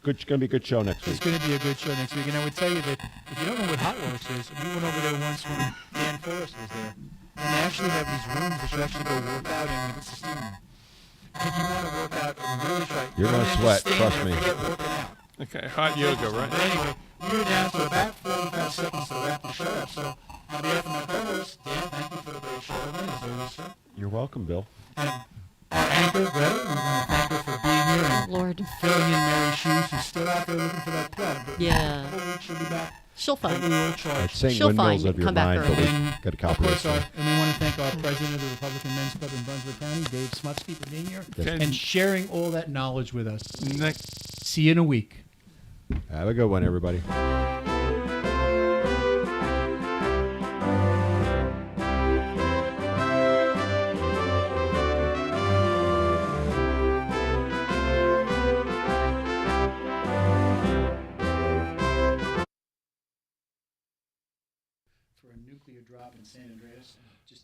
Speaker 4: going to be a good show next
Speaker 2: It's
Speaker 4: week.
Speaker 2: going to be a good show next week. And I would tell you that if you don't know what Hot Works is, we went over there once when Dan Forrest was there. And they actually have these rooms that you actually go work out in. It's a steam room. If you want to work out and really try,
Speaker 4: You're gonna
Speaker 2: just
Speaker 4: sweat,
Speaker 2: stand
Speaker 4: trust
Speaker 2: there,
Speaker 4: me.
Speaker 2: forget working out.
Speaker 3: Okay, hot yoga, right?
Speaker 2: But anyway, you're down to about 45 seconds to wrap the show up. So on behalf of my co-host, Dan, thank you for the great show. As always, sir.
Speaker 4: You're welcome, Bill.
Speaker 2: And our anchor, Greta, we want to thank her for being here and
Speaker 5: Lord.
Speaker 2: filling in Mary's shoes. She's still out there looking for that plug. But
Speaker 5: Yeah.
Speaker 2: whole week she'll be back.
Speaker 5: She'll
Speaker 2: But we
Speaker 5: find.
Speaker 2: will charge.
Speaker 4: I'd sing
Speaker 5: She'll
Speaker 4: windmills
Speaker 5: find
Speaker 4: of
Speaker 5: it.
Speaker 4: your
Speaker 5: Come back
Speaker 4: mind, but
Speaker 5: early.
Speaker 4: we got a
Speaker 2: Of
Speaker 4: copyright.
Speaker 2: course, and we want to thank our president of the Republican Men's Club in Brunswick County, Dave Smutsky, for being here
Speaker 3: Okay.
Speaker 2: and sharing all that knowledge with us.
Speaker 3: Next.
Speaker 2: See you in a week.
Speaker 4: Have a good one, everybody.
Speaker 2: For a nuclear drop in San Andreas, just